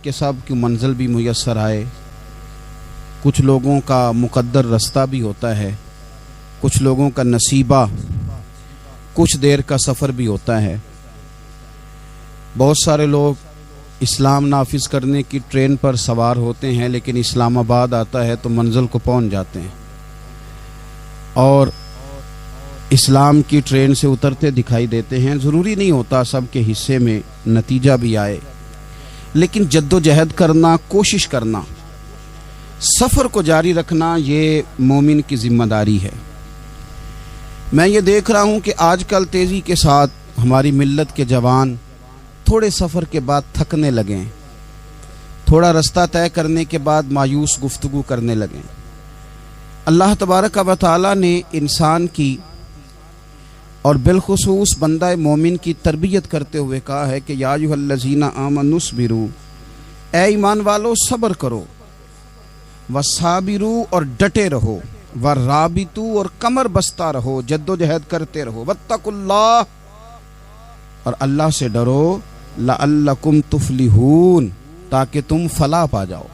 کہ سب کی منزل بھی میسر آئے، کچھ لوگوں کا مقدر رستہ بھی ہوتا ہے، کچھ لوگوں کا نصیبہ کچھ دیر کا سفر بھی ہوتا ہے۔ بہت سارے لوگ اسلام نافذ کرنے کی ٹرین پر سوار ہوتے ہیں، لیکن اسلام آباد آتا ہے تو منزل کو پہنچ جاتے ہیں اور اسلام کی ٹرین سے اترتے دکھائی دیتے ہیں۔ ضروری نہیں ہوتا سب کے حصے میں نتیجہ بھی آئے، لیکن جد و جہد کرنا، کوشش کرنا، سفر کو جاری رکھنا، یہ مومن کی ذمہ داری ہے۔ میں یہ دیکھ رہا ہوں کہ آج کل تیزی کے ساتھ ہماری ملت کے جوان تھوڑے سفر کے بعد تھکنے لگیں، تھوڑا رستہ طے کرنے کے بعد مایوس گفتگو کرنے لگیں۔ اللہ تبارک و تعالی نے انسان کی اور بالخصوص بندہ مومن کی تربیت کرتے ہوئے کہا ہے کہ یا ایھا الذین آمنوا اصبروا، اے ایمان والو صبر کرو، وصابروا اور ڈٹے رہو، ورابطوا اور کمر بستہ رہو، جد و جہد کرتے رہو، واتقوا اللہ اور اللہ سے ڈرو، لعلکم تفلحون تاکہ تم فلاح پا جاؤ۔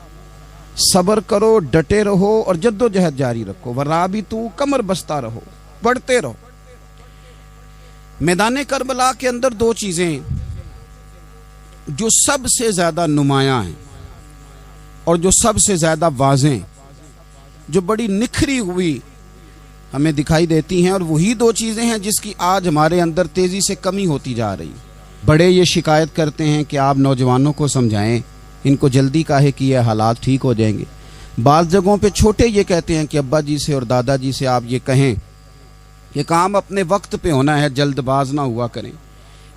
صبر کرو، ڈٹے رہو اور جد و جہد جاری رکھو، ورابطوا کمر بستہ رہو، بڑھتے رہو۔ میدان کربلا کے اندر دو چیزیں جو سب سے زیادہ نمایاں ہیں اور جو سب سے زیادہ واضح، جو بڑی نکھری ہوئی ہمیں دکھائی دیتی ہیں، اور وہی دو چیزیں ہیں جس کی آج ہمارے اندر تیزی سے کمی ہوتی جا رہی۔ بڑے یہ شکایت کرتے ہیں کہ آپ نوجوانوں کو سمجھائیں، ان کو جلدی کاہے کی ہے، حالات ٹھیک ہو جائیں گے۔ بعض جگہوں پہ چھوٹے یہ کہتے ہیں کہ ابا جی سے اور دادا جی سے آپ یہ کہیں کہ کام اپنے وقت پہ ہونا ہے، جلد باز نہ ہوا کریں۔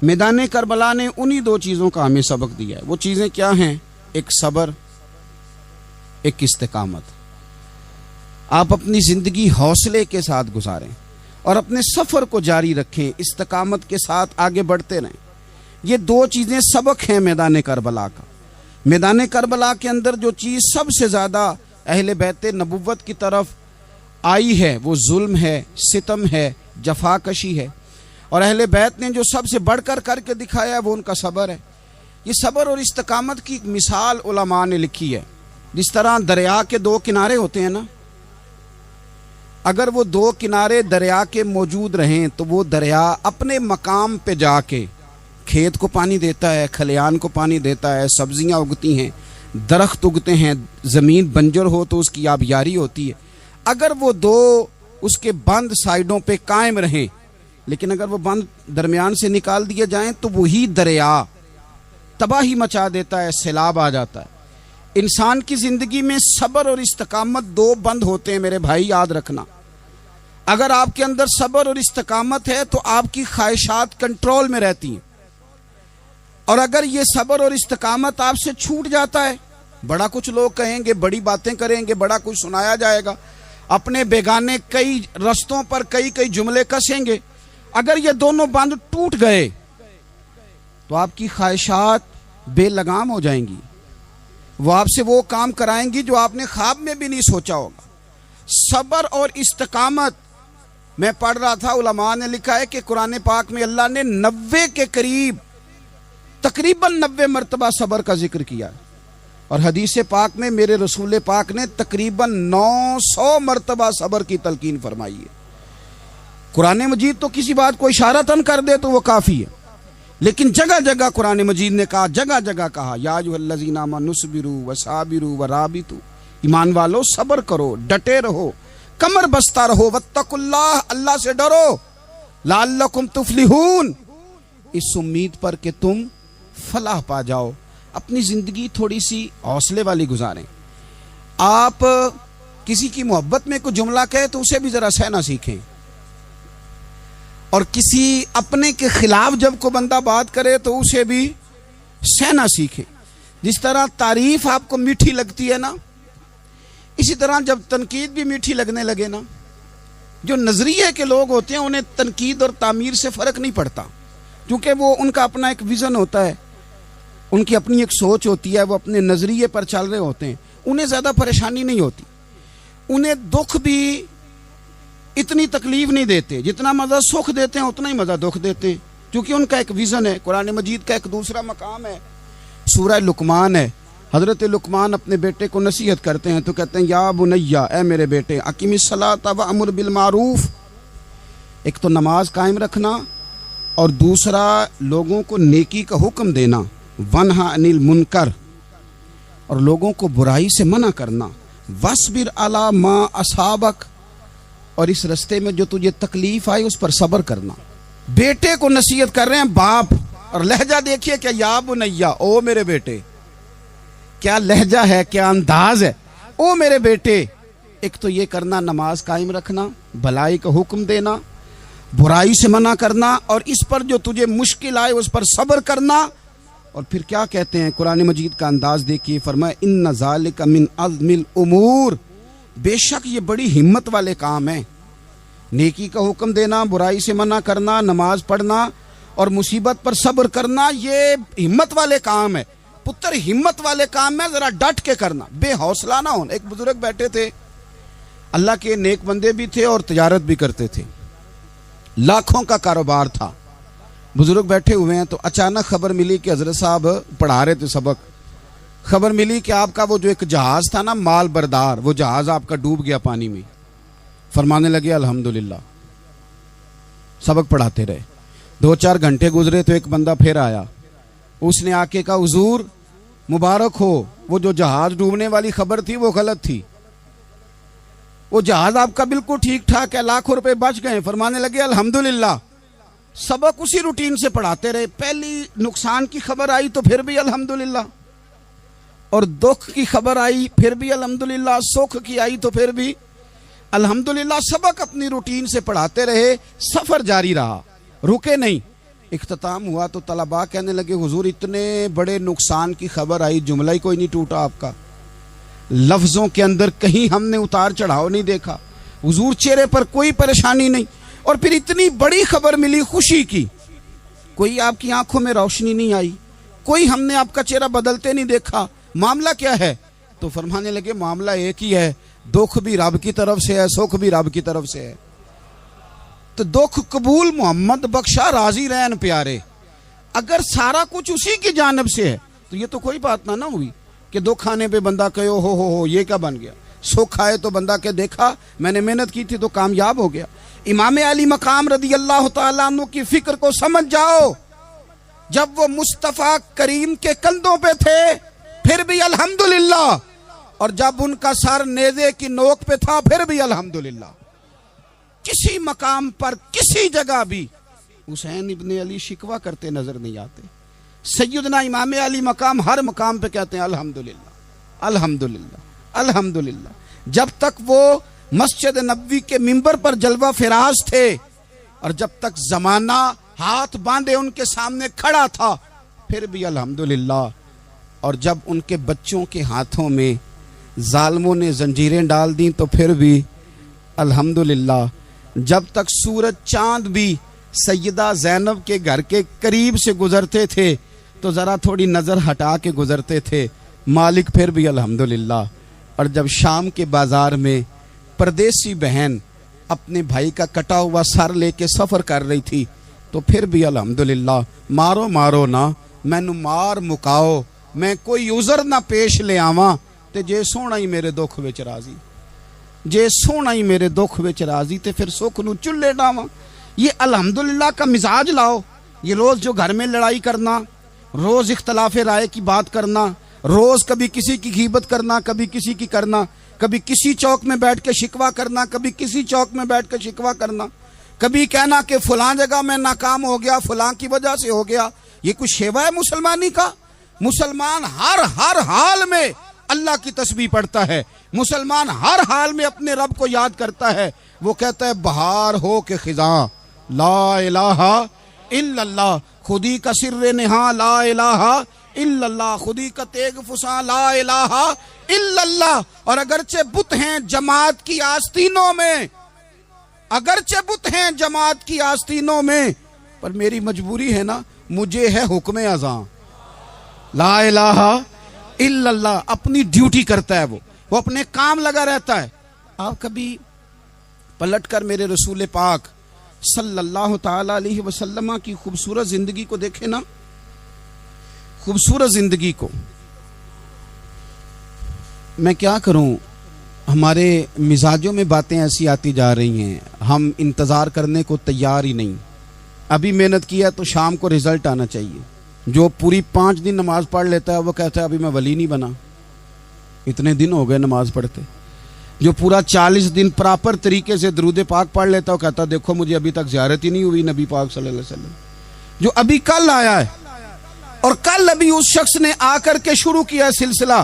میدان کربلا نے انہی دو چیزوں کا ہمیں سبق دیا ہے۔ وہ چیزیں کیا ہیں؟ ایک صبر، ایک استقامت۔ آپ اپنی زندگی حوصلے کے ساتھ گزاریں اور اپنے سفر کو جاری رکھیں، استقامت کے ساتھ آگے بڑھتے رہیں۔ یہ دو چیزیں سبق ہیں میدان کربلا کا۔ میدان کربلا کے اندر جو چیز سب سے زیادہ اہل بیت نبوت کی طرف آئی ہے وہ ظلم ہے، ستم ہے، جفا کشی ہے، اور اہل بیت نے جو سب سے بڑھ کر کے دکھایا ہے وہ ان کا صبر ہے۔ یہ صبر اور استقامت کی ایک مثال علماء نے لکھی ہے۔ جس طرح دریا کے دو کنارے ہوتے ہیں نا، اگر وہ دو کنارے دریا کے موجود رہیں تو وہ دریا اپنے مقام پہ جا کے کھیت کو پانی دیتا ہے، کھلیان کو پانی دیتا ہے، سبزیاں اگتی ہیں، درخت اگتے ہیں، زمین بنجر ہو تو اس کی آبیاری ہوتی ہے۔ اگر وہ دو اس کے بند سائیڈوں پہ قائم رہیں، لیکن اگر وہ بند درمیان سے نکال دیے جائیں تو وہی دریا تباہی مچا دیتا ہے، سیلاب آ جاتا ہے۔ انسان کی زندگی میں صبر اور استقامت دو بند ہوتے ہیں میرے بھائی، یاد رکھنا۔ اگر آپ کے اندر صبر اور استقامت ہے تو آپ کی خواہشات کنٹرول میں رہتی ہیں، اور اگر یہ صبر اور استقامت آپ سے چھوٹ جاتا ہے، بڑا کچھ لوگ کہیں گے، بڑی باتیں کریں گے، بڑا کچھ سنایا جائے گا، اپنے بیگانے کئی رستوں پر کئی جملے کسیں گے، اگر یہ دونوں بند ٹوٹ گئے تو آپ کی خواہشات بے لگام ہو جائیں گی، وہ آپ سے وہ کام کرائیں گی جو آپ نے خواب میں بھی نہیں سوچا ہوگا۔ صبر اور استقامت، میں پڑھ رہا تھا علماء نے لکھا ہے کہ قرآن پاک میں اللہ نے 90 کے قریب، تقریباً 90 مرتبہ صبر کا ذکر کیا، اور حدیث پاک میں میرے رسول پاک نے تقریباً 900 مرتبہ صبر کی تلقین فرمائی ہے۔ قرآن مجید تو کسی بات کو اشارتاً کر دے تو وہ کافی ہے، لیکن جگہ جگہ قرآن مجید نے کہا، جگہ جگہ کہا، یا ایھا الذین آمنوا اصبروا وصابروا ورابطوا، ایمان والو صبر کرو، ڈٹے رہو، کمر بستہ رہو، واتقوا اللہ، اللہ سے ڈرو، لعلکم تفلحون، اس امید پر کہ تم فلاح پا جاؤ۔ اپنی زندگی تھوڑی سی حوصلے والی گزاریں۔ آپ کسی کی محبت میں کوئی جملہ کہے تو اسے بھی ذرا سہنا سیکھیں، اور کسی اپنے کے خلاف جب کوئی بندہ بات کرے تو اسے بھی سہنا سیکھیں۔ جس طرح تعریف آپ کو میٹھی لگتی ہے نا، اسی طرح جب تنقید بھی میٹھی لگنے لگے نا، جو نظریے کے لوگ ہوتے ہیں انہیں تنقید اور تعمیر سے فرق نہیں پڑتا، کیونکہ وہ ان کا اپنا ایک ویژن ہوتا ہے، ان کی اپنی ایک سوچ ہوتی ہے، وہ اپنے نظریے پر چل رہے ہوتے ہیں، انہیں زیادہ پریشانی نہیں ہوتی، انہیں دکھ بھی اتنی تکلیف نہیں دیتے، جتنا مزہ سکھ دیتے ہیں اتنا ہی مزہ دکھ دیتے ہیں، کیونکہ ان کا ایک ویژن ہے۔ قرآن مجید کا ایک دوسرا مقام ہے، سورہ لقمان ہے، حضرت لقمان اپنے بیٹے کو نصیحت کرتے ہیں تو کہتے ہیں یا بنیا، اے میرے بیٹے، اقیم الصلاۃ وامر بالمعروف، ایک تو نماز قائم رکھنا اور دوسرا لوگوں کو نیکی کا حکم دینا، ونہا عن المنکر، اور لوگوں کو برائی سے منع کرنا، وَاصْبِرْ عَلَىٰ مَا أَصَابَكَ، اور اس رستے میں جو تجھے تکلیف آئی اس پر صبر کرنا۔ بیٹے کو نصیحت کر رہے ہیں باپ، اور لہجہ دیکھیے کیا، یا بنیا، او میرے بیٹے، کیا لہجہ ہے، کیا انداز ہے، او میرے بیٹے۔ ایک تو یہ کرنا، نماز قائم رکھنا، بھلائی کا حکم دینا، برائی سے منع کرنا، اور اس پر جو تجھے مشکل آئے اس پر صبر کرنا۔ اور پھر کیا کہتے ہیں، قرآن مجید کا انداز دیکھیے، فرمائے ان ذالک من عزم الامور، بے شک یہ بڑی ہمت والے کام ہیں۔ نیکی کا حکم دینا، برائی سے منع کرنا، نماز پڑھنا اور مصیبت پر صبر کرنا، یہ ہمت والے کام ہے پتر، ہمت والے کام میں ذرا ڈٹ کے کرنا، بے حوصلہ نہ ہونا۔ ایک بزرگ بیٹھے تھے، اللہ کے نیک بندے بھی تھے اور تجارت بھی کرتے تھے، لاکھوں کا کاروبار تھا۔ بزرگ بیٹھے ہوئے ہیں تو اچانک خبر ملی کہ حضرت صاحب پڑھا رہے تھے سبق، خبر ملی کہ آپ کا وہ جو ایک جہاز تھا نا، مال بردار، وہ جہاز آپ کا ڈوب گیا پانی میں۔ فرمانے لگے الحمدللہ، سبق پڑھاتے رہے۔ 2-4 گھنٹے گزرے تو ایک بندہ پھر آیا، اس نے آ کے کہا حضور مبارک ہو، وہ جو جہاز ڈوبنے والی خبر تھی وہ غلط تھی، وہ جہاز آپ کا بالکل ٹھیک ٹھاک ہے، لاکھوں روپے بچ گئے۔ فرمانے لگے الحمدللہ۔ سبق اسی روٹین سے پڑھاتے رہے، پہلی نقصان کی خبر آئی تو پھر بھی الحمدللہ، اور دکھ کی خبر آئی پھر بھی الحمدللہ، سکھ کی آئی تو پھر بھی الحمدللہ۔ سبق اپنی روٹین سے پڑھاتے رہے، سفر جاری رہا، رکے نہیں۔ اختتام ہوا تو طلباء کہنے لگے حضور اتنے بڑے نقصان کی خبر آئی، جملہ ہی کوئی نہیں ٹوٹا آپ کا، لفظوں کے اندر کہیں ہم نے اتار چڑھاؤ نہیں دیکھا، حضور چہرے پر کوئی پریشانی نہیں، اور پھر اتنی بڑی خبر ملی خوشی کی، کوئی آپ کی آنکھوں میں روشنی نہیں آئی، کوئی ہم نے آپ کا چہرہ بدلتے نہیں دیکھا، معاملہ کیا ہے؟ تو فرمانے لگے معاملہ ایک ہی ہے، دکھ بھی رب کی طرف سے ہے، سکھ بھی رب کی طرف سے ہے۔ تو دکھ قبول محمد بخشا راضی رہن پیارے، اگر سارا کچھ اسی کی جانب سے ہے تو یہ تو کوئی بات نہ ہوئی کہ دکھ آنے پہ بندہ کہے ہو یہ کیا بن گیا، سکھ آئے تو بندہ کہ دیکھا میں نے محنت کی تھی تو کامیاب ہو گیا۔ امام علی مقام رضی اللہ تعالیٰ عنہ کی فکر کو سمجھ جاؤ، جب وہ مصطفیٰ کریم کے کندھوں پہ تھے پھر بھی الحمدللہ، اور جب ان کا سر نیزے کی نوک پہ تھا پھر بھی الحمدللہ۔ کسی مقام پر کسی جگہ بھی حسین ابن علی شکوہ کرتے نظر نہیں آتے، سیدنا امام علی مقام ہر مقام پہ کہتے ہیں الحمدللہ الحمدللہ الحمدللہ۔ جب تک وہ مسجد نبوی کے منبر پر جلوہ فراز تھے اور جب تک زمانہ ہاتھ باندھے ان کے سامنے کھڑا تھا پھر بھی الحمدللہ، اور جب ان کے بچوں کے ہاتھوں میں ظالموں نے زنجیریں ڈال دیں تو پھر بھی الحمدللہ، جب تک سورج چاند بھی سیدہ زینب کے گھر کے قریب سے گزرتے تھے تو ذرا تھوڑی نظر ہٹا کے گزرتے تھے، مالک پھر بھی الحمدللہ۔ اور جب شام کے بازار میں پردیسی بہن اپنے بھائی کا کٹا ہوا سر لے کے سفر کر رہی تھی تو پھر بھی الحمدللہ۔ مارو مارو نہ مینو مار مکاؤ، میں کوئی عذر نہ پیش لے آواں تے جے سونا ہی میرے دکھ وچ راضی، جے سونا ہی میرے دکھ وچ راضی تے پھر سکھ نو چلے ڈاواں۔ یہ الحمدللہ کا مزاج لاؤ۔ یہ روز جو گھر میں لڑائی کرنا، روز اختلاف رائے کی بات کرنا، روز کبھی کسی کی غیبت کرنا، کبھی کسی کی کرنا، کبھی کسی چوک میں بیٹھ کے شکوہ کرنا، کبھی کسی چوک میں بیٹھ کے شکوہ کرنا، کبھی کہنا کہ فلاں جگہ میں ناکام ہو گیا، فلاں کی وجہ سے ہو گیا، یہ کوئی شیوا ہے مسلمانی کا؟ مسلمان ہر حال میں اللہ کی تسبیح پڑھتا ہے، مسلمان ہر حال میں اپنے رب کو یاد کرتا ہے۔ وہ کہتا ہے بہار ہو کے خزاں لا الہ الا اللہ، خودی کا سر نہاں لا الہ الا اللہ، خودی کا تیغ فساں لا الہ الا اللہ۔ اور اگرچہ بت ہیں جماعت کی آستینوں میں، اگرچہ بت ہیں جماعت کی آستینوں میں، پر میری مجبوری ہے نا، مجھے ہے حکم اذاں لا الہ الا اللہ۔ اپنی ڈیوٹی کرتا ہے، وہ اپنے کام لگا رہتا ہے۔ آپ کبھی پلٹ کر میرے رسول پاک صلی اللہ تعالی علیہ وسلم کی خوبصورت زندگی کو دیکھیں نا، خوبصورت زندگی کو۔ میں کیا کروں، ہمارے مزاجوں میں باتیں ایسی آتی جا رہی ہیں، ہم انتظار کرنے کو تیار ہی نہیں۔ ابھی محنت کیا تو شام کو رزلٹ آنا چاہیے۔ جو پوری 5 دن نماز پڑھ لیتا ہے وہ کہتا ہے ابھی میں ولی نہیں بنا، اتنے دن ہو گئے نماز پڑھتے۔ جو پورا 40 دن پراپر طریقے سے درود پاک پڑھ لیتا ہے وہ کہتا ہے دیکھو مجھے ابھی تک زیارت ہی نہیں ہوئی نبی پاک صلی اللہ علیہ وسلم۔ جو ابھی کل آیا ہے اور کل ابھی اس شخص نے آ کر کے شروع کیا سلسلہ،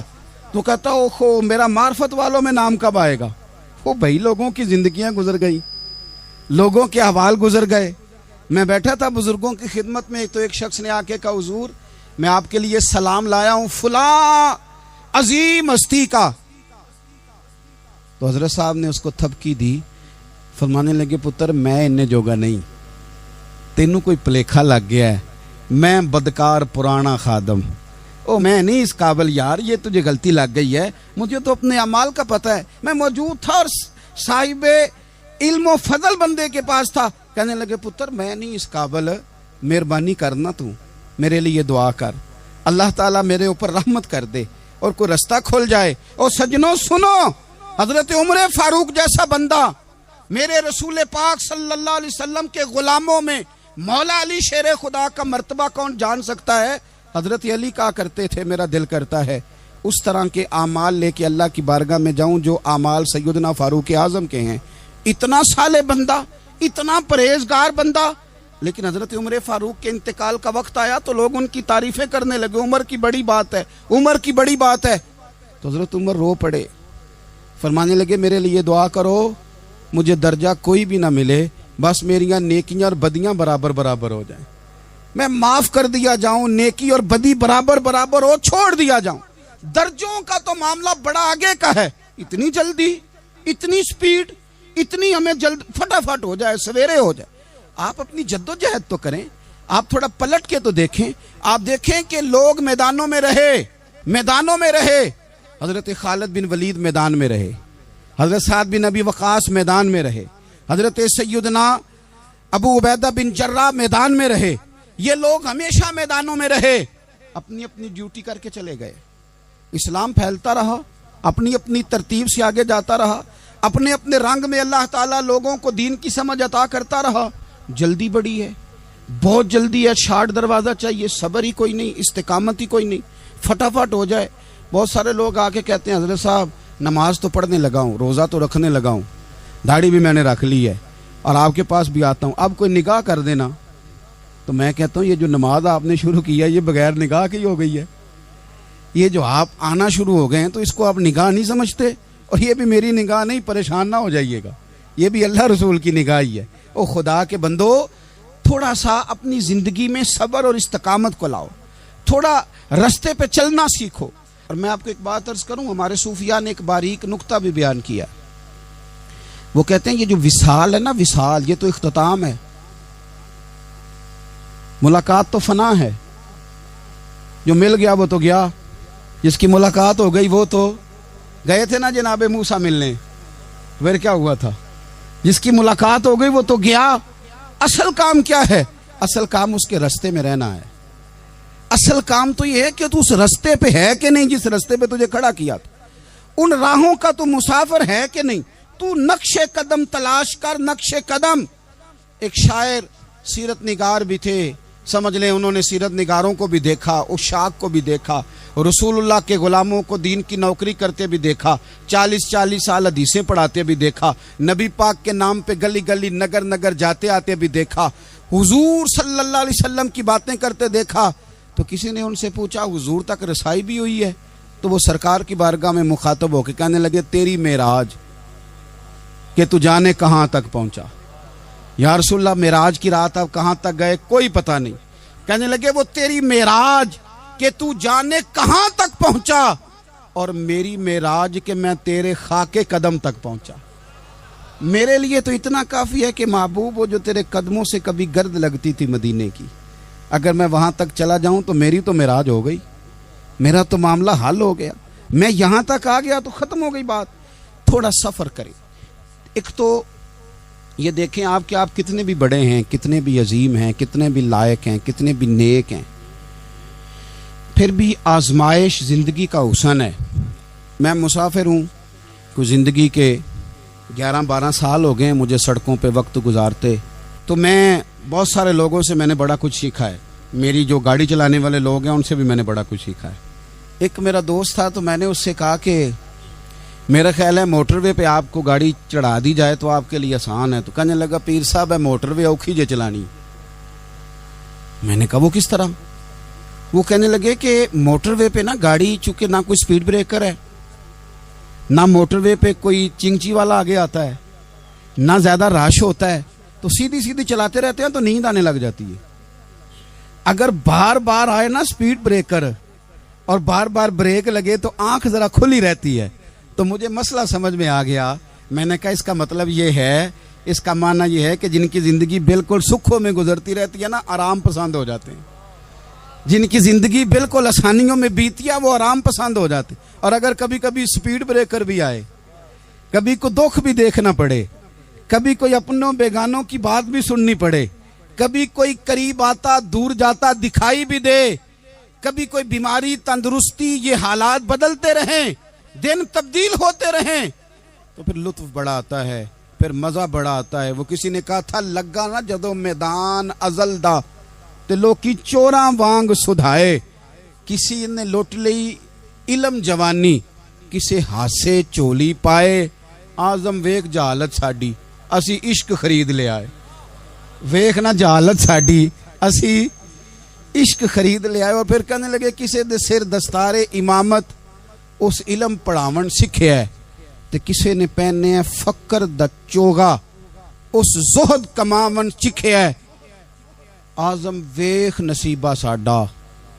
تو کہتا اوہو میرا معرفت والوں میں نام کب آئے گا؟ وہ بھائی لوگوں کی زندگیاں گزر گئی، لوگوں کے احوال گزر گئے۔ میں بیٹھا تھا بزرگوں کی خدمت میں، تو ایک شخص نے آ کے کہا حضور میں آپ کے لیے سلام لایا ہوں فلاں عظیم ہستی کا۔ تو حضرت صاحب نے اس کو تھپکی دی، فرمانے لگے پتر میں انہیں جوگا نہیں، تینوں کوئی پلیکھا لگ گیا ہے، میں بدکار پرانا خادم، او میں نہیں اس قابل یار، یہ تجھے غلطی لگ گئی ہے، مجھے تو اپنے اعمال کا پتہ ہے، میں موجود تھا اور صاحب علم و فضل بندے کے پاس تھا۔ کہنے لگے پتر میں نہیں اس قابل، مہربانی کرنا تو میرے لیے دعا کر، اللہ تعالیٰ میرے اوپر رحمت کر دے اور کوئی رستہ کھل جائے۔ اور سجنوں سنو، حضرت عمر فاروق جیسا بندہ میرے رسول پاک صلی اللہ علیہ وسلم کے غلاموں میں مولا علی شیر خدا کا مرتبہ کون جان سکتا ہے؟ حضرت علی کہا کرتے تھے میرا دل کرتا ہے اس طرح کے اعمال لے کے اللہ کی بارگاہ میں جاؤں جو اعمال سیدنا فاروق اعظم کے ہیں۔ اتنا صالح بندہ، اتنا پرہیزگار بندہ، لیکن حضرت عمر فاروق کے انتقال کا وقت آیا تو لوگ ان کی تعریفیں کرنے لگے، عمر کی بڑی بات ہے، عمر کی بڑی بات ہے۔ تو حضرت عمر رو پڑے، فرمانے لگے میرے لیے دعا کرو، مجھے درجہ کوئی بھی نہ ملے، بس میریاں نیکیاں اور بدیاں برابر برابر ہو جائیں، میں معاف کر دیا جاؤں، نیکی اور بدی برابر برابر ہو، چھوڑ دیا جاؤں۔ درجوں کا تو معاملہ بڑا آگے کا ہے، اتنی جلدی، اتنی سپیڈ، اتنی ہمیں جلد فٹافٹ ہو جائے، سویرے ہو جائے۔ آپ اپنی جد و جہد تو کریں، آپ تھوڑا پلٹ کے تو دیکھیں، آپ دیکھیں کہ لوگ میدانوں میں رہے، حضرت خالد بن ولید میدان میں رہے، حضرت سعد بن ابی وقاص میدان میں رہے، حضرت سیدنا ابو عبیدہ بن جراح میدان میں رہے، یہ لوگ ہمیشہ میدانوں میں رہے، اپنی اپنی ڈیوٹی کر کے چلے گئے۔ اسلام پھیلتا رہا، اپنی اپنی ترتیب سے آگے جاتا رہا، اپنے اپنے رنگ میں اللہ تعالیٰ لوگوں کو دین کی سمجھ عطا کرتا رہا۔ جلدی بڑی ہے، بہت جلدی ہے، شارٹ دروازہ چاہیے، صبر ہی کوئی نہیں، استقامت ہی کوئی نہیں، فٹافٹ ہو جائے۔ بہت سارے لوگ آ کے کہتے ہیں حضرت صاحب نماز تو پڑھنے لگا ہوں، روزہ تو رکھنے لگا ہوں، داڑھی بھی میں نے رکھ لی ہے اور آپ کے پاس بھی آتا ہوں، اب کوئی نگاہ کر دینا۔ تو میں کہتا ہوں یہ جو نماز آپ نے شروع کی ہے یہ بغیر نگاہ کی ہو گئی ہے، یہ جو آپ آنا شروع ہو گئے ہیں تو اس کو آپ نگاہ نہیں سمجھتے، اور یہ بھی میری نگاہ نہیں، پریشان نہ ہو جائیے گا، یہ بھی اللہ رسول کی نگاہ ہی ہے۔ او خدا کے بندو، تھوڑا سا اپنی زندگی میں صبر اور استقامت کو لاؤ، تھوڑا رستے پہ چلنا سیکھو۔ اور میں آپ کو ایک بات عرض کروں، ہمارے صوفیاء نے ایک باریک نقطہ بھی بیان کیا، وہ کہتے ہیں یہ جو وصال ہے نا، وصال یہ تو اختتام ہے، ملاقات تو فنا ہے، جو مل گیا وہ تو گیا، جس کی ملاقات ہو گئی وہ تو گئے تھے نا جناب موسیٰ ملنے، پھر کیا ہوا تھا؟ جس کی ملاقات ہو گئی وہ تو گیا۔ اصل کام کیا ہے؟ اصل کام اس کے رستے میں رہنا ہے، اصل کام تو یہ ہے کہ تو اس رستے پہ ہے کہ نہیں جس رستے پہ تجھے کھڑا کیا تھا، ان راہوں کا تو مسافر ہے کہ نہیں، تو نقش قدم تلاش کر، نقش قدم۔ ایک شاعر سیرت نگار بھی تھے، سمجھ لیں انہوں نے سیرت نگاروں کو بھی دیکھا، عشاق کو بھی دیکھا، رسول اللہ کے غلاموں کو دین کی نوکری کرتے بھی دیکھا، 40 سال حدیثیں پڑھاتے بھی دیکھا، نبی پاک کے نام پہ گلی گلی نگر نگر جاتے آتے بھی دیکھا، حضور صلی اللہ علیہ وسلم کی باتیں کرتے دیکھا۔ تو کسی نے ان سے پوچھا حضور تک رسائی بھی ہوئی ہے؟ تو وہ سرکار کی بارگاہ میں مخاطب ہو کے کہنے لگے تیری معراج کہ تو جانے کہاں تک پہنچا، یا رسول اللہ معراج کی رات اب کہاں تک گئے کوئی پتہ نہیں۔ کہنے لگے وہ تیری معراج کہ تو جانے کہاں تک پہنچا، اور میری معراج کہ میں تیرے خاک قدم تک پہنچا۔ میرے لیے تو اتنا کافی ہے کہ محبوب وہ جو تیرے قدموں سے کبھی گرد لگتی تھی مدینے کی، اگر میں وہاں تک چلا جاؤں تو میری تو معراج ہو گئی، میرا تو معاملہ حل ہو گیا، میں یہاں تک آ گیا تو ختم ہو گئی بات۔ تھوڑا سفر کریں، ایک تو یہ دیکھیں آپ کہ آپ کتنے بھی بڑے ہیں، کتنے بھی عظیم ہیں، کتنے بھی لائق ہیں، کتنے بھی نیک ہیں، پھر بھی آزمائش زندگی کا حسن ہے۔ میں مسافر ہوں، کوئی زندگی کے 11-12 سال ہو گئے ہیں مجھے سڑکوں پہ وقت گزارتے، تو میں بہت سارے لوگوں سے میں نے بڑا کچھ سیکھا ہے. میری جو گاڑی چلانے والے لوگ ہیں ان سے بھی میں نے بڑا کچھ سیکھا ہے. ایک میرا دوست تھا، تو میں نے اس سے کہا کہ میرا خیال ہے موٹر وے پہ آپ کو گاڑی چڑھا دی جائے تو آپ کے لیے آسان ہے. تو کہنے لگا پیر صاحب ہے موٹر وے اوکھی جے چلانی. میں نے کہا وہ کس طرح؟ وہ کہنے لگے کہ موٹر وے پہ نا گاڑی چونکہ نہ کوئی سپیڈ بریکر ہے، نہ موٹر وے پہ کوئی چنگچی والا آگے آتا ہے، نہ زیادہ رش ہوتا ہے، تو سیدھی سیدھی چلاتے رہتے ہیں تو نیند آنے لگ جاتی ہے. اگر بار بار آئے نا سپیڈ بریکر اور بار بار بریک لگے تو آنکھ ذرا کھلی رہتی ہے. تو مجھے مسئلہ سمجھ میں آ گیا. میں نے کہا اس کا مطلب یہ ہے، اس کا معنی یہ ہے کہ جن کی زندگی بالکل سکھوں میں گزرتی رہتی ہے نا، آرام پسند ہو جاتے ہیں. جن کی زندگی بالکل آسانیوں میں بیتی ہے وہ آرام پسند ہو جاتے. اور اگر کبھی کبھی سپیڈ بریکر بھی آئے، کبھی کو دکھ بھی دیکھنا پڑے، کبھی کوئی اپنوں بیگانوں کی بات بھی سننی پڑے، کبھی کوئی قریب آتا دور جاتا دکھائی بھی دے، کبھی کوئی بیماری تندرستی، یہ حالات بدلتے رہیں، دن تبدیل ہوتے رہیں، تو پھر لطف بڑا آتا ہے، پھر مزہ بڑا آتا ہے. وہ کسی نے کہا تھا لگا نا جدو میدان ازل دا تے لوکی چوراں وانگ سدھائے، کسی نے لوٹ لئی علم جوانی، کسے ہاسے چولی پائے. آزم ویک جہالت ساڈی اسی عشق خرید لے آئے. ویکھ نا جہالت ساڈی اسی عشق خرید لے آئے. اور پھر کہنے لگے کسے دے سر دستار امامت اس علم پڑھاون سکھیا ہے، تے کسے نے پہنے فقر دا چوگا اس زہد کماون چکھیا ہے. آزم ویخ نصیبہ ساڈا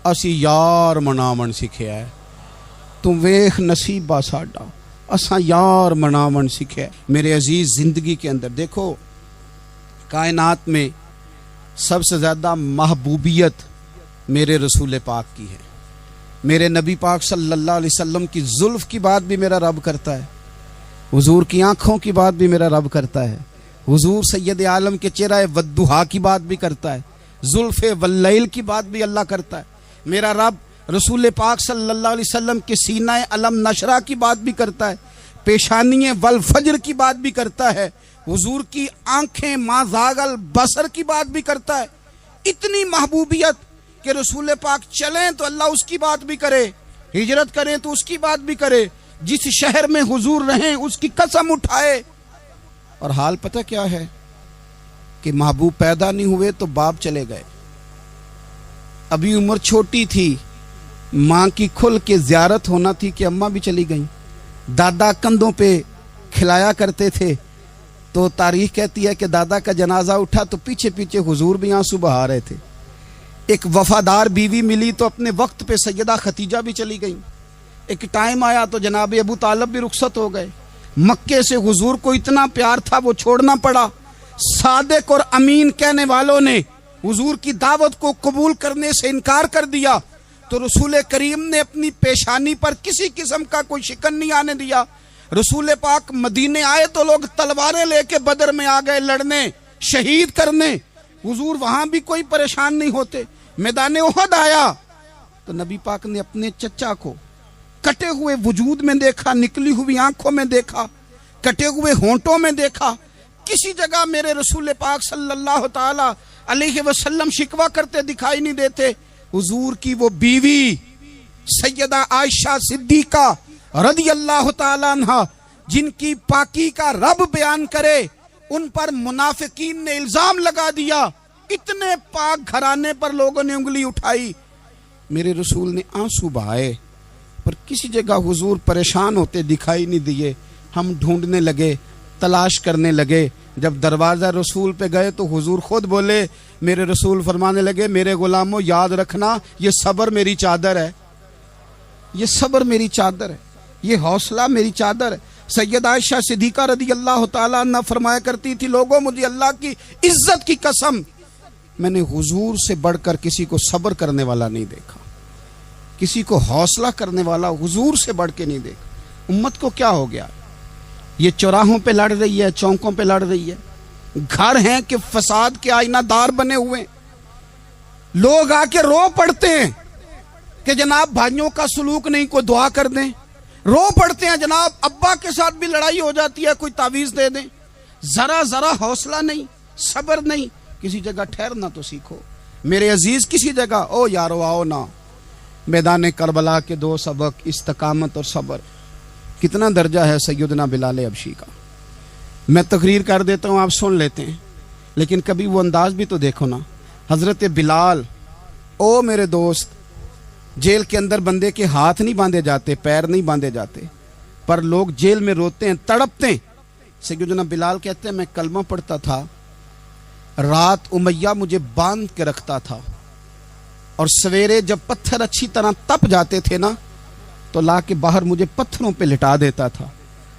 اسی یار مناون سکھیا ہے. تم ویخ نصیبہ ساڈا اساں یار مناون سکھیا ہے. میرے عزیز زندگی کے اندر دیکھو، کائنات میں سب سے زیادہ محبوبیت میرے رسول پاک کی ہے. میرے نبی پاک صلی اللہ علیہ وسلم کی زلف کی بات بھی میرا رب کرتا ہے، حضور کی آنکھوں کی بات بھی میرا رب کرتا ہے، حضور سید عالم کے چہرہ والضحیٰ کی بات بھی کرتا ہے، زلف واللیل کی بات بھی اللہ کرتا ہے. میرا رب رسول پاک صلی اللہ علیہ وسلم کے سینہ علم نشرہ کی بات بھی کرتا ہے، پیشانی والفجر کی بات بھی کرتا ہے، حضور کی آنکھیں ما زاغ البصر کی بات بھی کرتا ہے. اتنی محبوبیت کہ رسول پاک چلیں تو اللہ اس کی بات بھی کرے، ہجرت کریں تو اس کی بات بھی کرے، جس شہر میں حضور رہیں اس کی قسم اٹھائے. اور حال پتہ کیا ہے کہ محبوب پیدا نہیں ہوئے تو باپ چلے گئے. ابھی عمر چھوٹی تھی، ماں کی کھل کے زیارت ہونا تھی کہ اماں بھی چلی گئیں. دادا کندھوں پہ کھلایا کرتے تھے، تو تاریخ کہتی ہے کہ دادا کا جنازہ اٹھا تو پیچھے پیچھے حضور بھی آنسو بہا رہے تھے. ایک وفادار بیوی ملی تو اپنے وقت پہ سیدہ خدیجہ بھی چلی گئیں. ایک ٹائم آیا تو جناب ابو طالب بھی رخصت ہو گئے. مکے سے حضور کو اتنا پیار تھا وہ چھوڑنا پڑا. صادق اور امین کہنے والوں نے حضور کی دعوت کو قبول کرنے سے انکار کر دیا، تو رسول کریم نے اپنی پیشانی پر کسی قسم کا کوئی شکن نہیں آنے دیا. رسول پاک مدینے آئے تو لوگ تلواریں لے کے بدر میں آ گئے لڑنے، شہید کرنے. حضور وہاں بھی کوئی پریشان نہیں ہوتے. میدان احد آیا تو نبی پاک نے اپنے چچا کو کٹے ہوئے وجود میں دیکھا، نکلی ہوئی آنکھوں میں دیکھا، کٹے ہوئے ہونٹوں میں دیکھا. کسی جگہ میرے رسول پاک صلی اللہ تعالی علیہ وسلم شکوہ کرتے دکھائی نہیں دیتے. حضور کی وہ بیوی سیدہ عائشہ صدیقہ رضی اللہ تعالی عنہ، جن کی پاکی کا رب بیان کرے، ان پر منافقین نے الزام لگا دیا. اتنے پاک گھرانے پر لوگوں نے انگلی اٹھائی. میرے رسول نے آنسو بہائے، پر کسی جگہ حضور پریشان ہوتے دکھائی نہیں دیے. ہم ڈھونڈنے لگے، تلاش کرنے لگے. جب دروازہ رسول پہ گئے تو حضور خود بولے. میرے رسول فرمانے لگے میرے غلاموں یاد رکھنا یہ صبر میری چادر ہے، یہ صبر میری چادر ہے، یہ حوصلہ میری چادر ہے. سیدہ عائشہ صدیقہ رضی اللہ تعالیٰ عنہ فرمایا کرتی تھی لوگوں مجھے اللہ کی عزت کی قسم میں نے حضور سے بڑھ کر کسی کو صبر کرنے والا نہیں دیکھا، کسی کو حوصلہ کرنے والا حضور سے بڑھ کے نہیں دیکھا. امت کو کیا ہو گیا؟ یہ چوراہوں پہ لڑ رہی ہے، چوکوں پہ لڑ رہی ہے. گھر ہیں کہ فساد کے آئینہ دار بنے ہوئے. لوگ آ کے رو پڑتے ہیں کہ جناب بھائیوں کا سلوک نہیں، کوئی دعا کر دیں. رو پڑتے ہیں جناب، ابا کے ساتھ بھی لڑائی ہو جاتی ہے، کوئی تعویذ دے دیں، ذرا حوصلہ نہیں، صبر نہیں، کسی جگہ ٹھہرنا تو سیکھو میرے عزیز، کسی جگہ او یارو آؤ نا، میدان کربلا کے 2 سبق، استقامت اور صبر۔ کتنا درجہ ہے سیدنا بلال حبشی کا، میں تقریر کر دیتا ہوں، آپ سن لیتے ہیں، لیکن کبھی وہ انداز بھی تو دیکھو نا۔ حضرت بلال، او میرے دوست، جیل کے اندر بندے کے ہاتھ نہیں باندھے جاتے، پیر نہیں باندھے جاتے، پر لوگ جیل میں روتے ہیں، تڑپتے ہیں۔ سیدنا بلال کہتے ہیں میں کلمہ پڑھتا تھا، رات امیہ مجھے باندھ کے رکھتا تھا، اور سویرے جب پتھر اچھی طرح تپ جاتے تھے نا تو لا کے باہر مجھے پتھروں پہ لٹا دیتا تھا،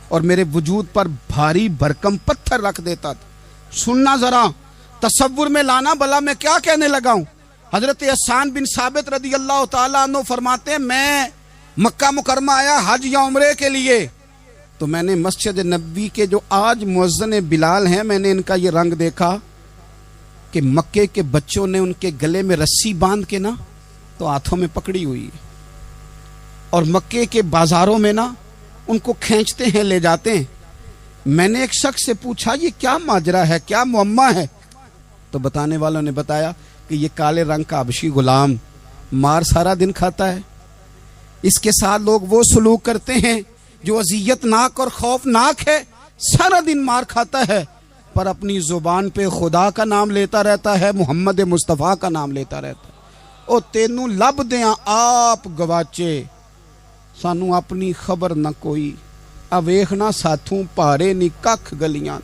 اور میرے وجود پر بھاری بھرکم پتھر رکھ دیتا تھا۔ سننا ذرا، تصور میں لانا، بلا میں کیا کہنے لگا ہوں۔ حضرت حسان بن ثابت رضی اللہ تعالیٰ عنہ فرماتے ہیں میں مکہ مکرمہ آیا حج یا عمرے کے لیے، تو میں نے مسجد نبوی کے جو آج مؤذن بلال ہیں، میں نے ان کا یہ رنگ دیکھا کہ مکے کے بچوں نے ان کے گلے میں رسی باندھ کے نا تو ہاتھوں میں پکڑی ہوئی ہے، اور مکے کے بازاروں میں نا ان کو کھینچتے ہیں، لے جاتے ہیں۔ میں نے ایک شخص سے پوچھا یہ کیا ماجرا ہے، کیا معمہ ہے؟ تو بتانے والوں نے بتایا کہ یہ کالے رنگ کا حبشی غلام مار سارا دن کھاتا ہے، اس کے ساتھ لوگ وہ سلوک کرتے ہیں جو اذیت ناک اور خوفناک ہے، سارا دن مار کھاتا ہے پر اپنی زبان پہ خدا کا نام لیتا رہتا ہے، محمد مصطفیٰ کا نام لیتا رہتا ہے۔ او تینوں لب دیاں آپ گواچے، سانو اپنی خبر نہ کوئی، اویخنا ساتھوں پارے نی ککھ گلیاں،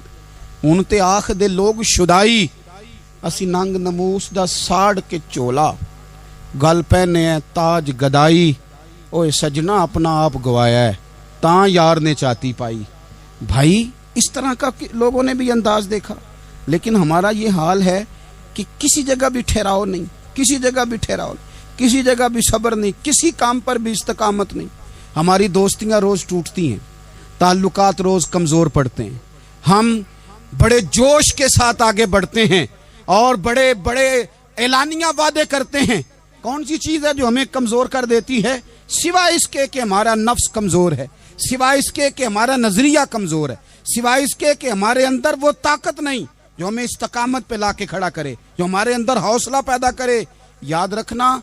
ہن تے آکھ دے لوگ شدائی، اسی ننگ نموس دا ساڑ کے چولا، گل پہنے ہے تاج گدائی، اوے سجنا اپنا آپ گوایا ہے، تاں یار نے چاتی پائی۔ بھائی اس طرح کا لوگوں نے بھی انداز دیکھا، لیکن ہمارا یہ حال ہے کہ کسی جگہ بھی ٹھہراؤ نہیں، کسی جگہ بھی ٹھہراؤ نہیں، کسی جگہ بھی صبر نہیں، کسی کام پر بھی استقامت نہیں۔ ہماری دوستیاں روز ٹوٹتی ہیں، تعلقات روز کمزور پڑتے ہیں، ہم بڑے جوش کے ساتھ آگے بڑھتے ہیں اور بڑے بڑے اعلانیہ وعدے کرتے ہیں۔ کون سی چیز ہے جو ہمیں کمزور کر دیتی ہے؟ سوائے اس کے کہ ہمارا نفس کمزور ہے، سوائے اس کے کہ ہمارا نظریہ کمزور ہے، سوائے اس کے کہ ہمارے اندر وہ طاقت نہیں جو ہمیں استقامت پہ لا کے کھڑا کرے، جو ہمارے اندر حوصلہ پیدا کرے۔ یاد رکھنا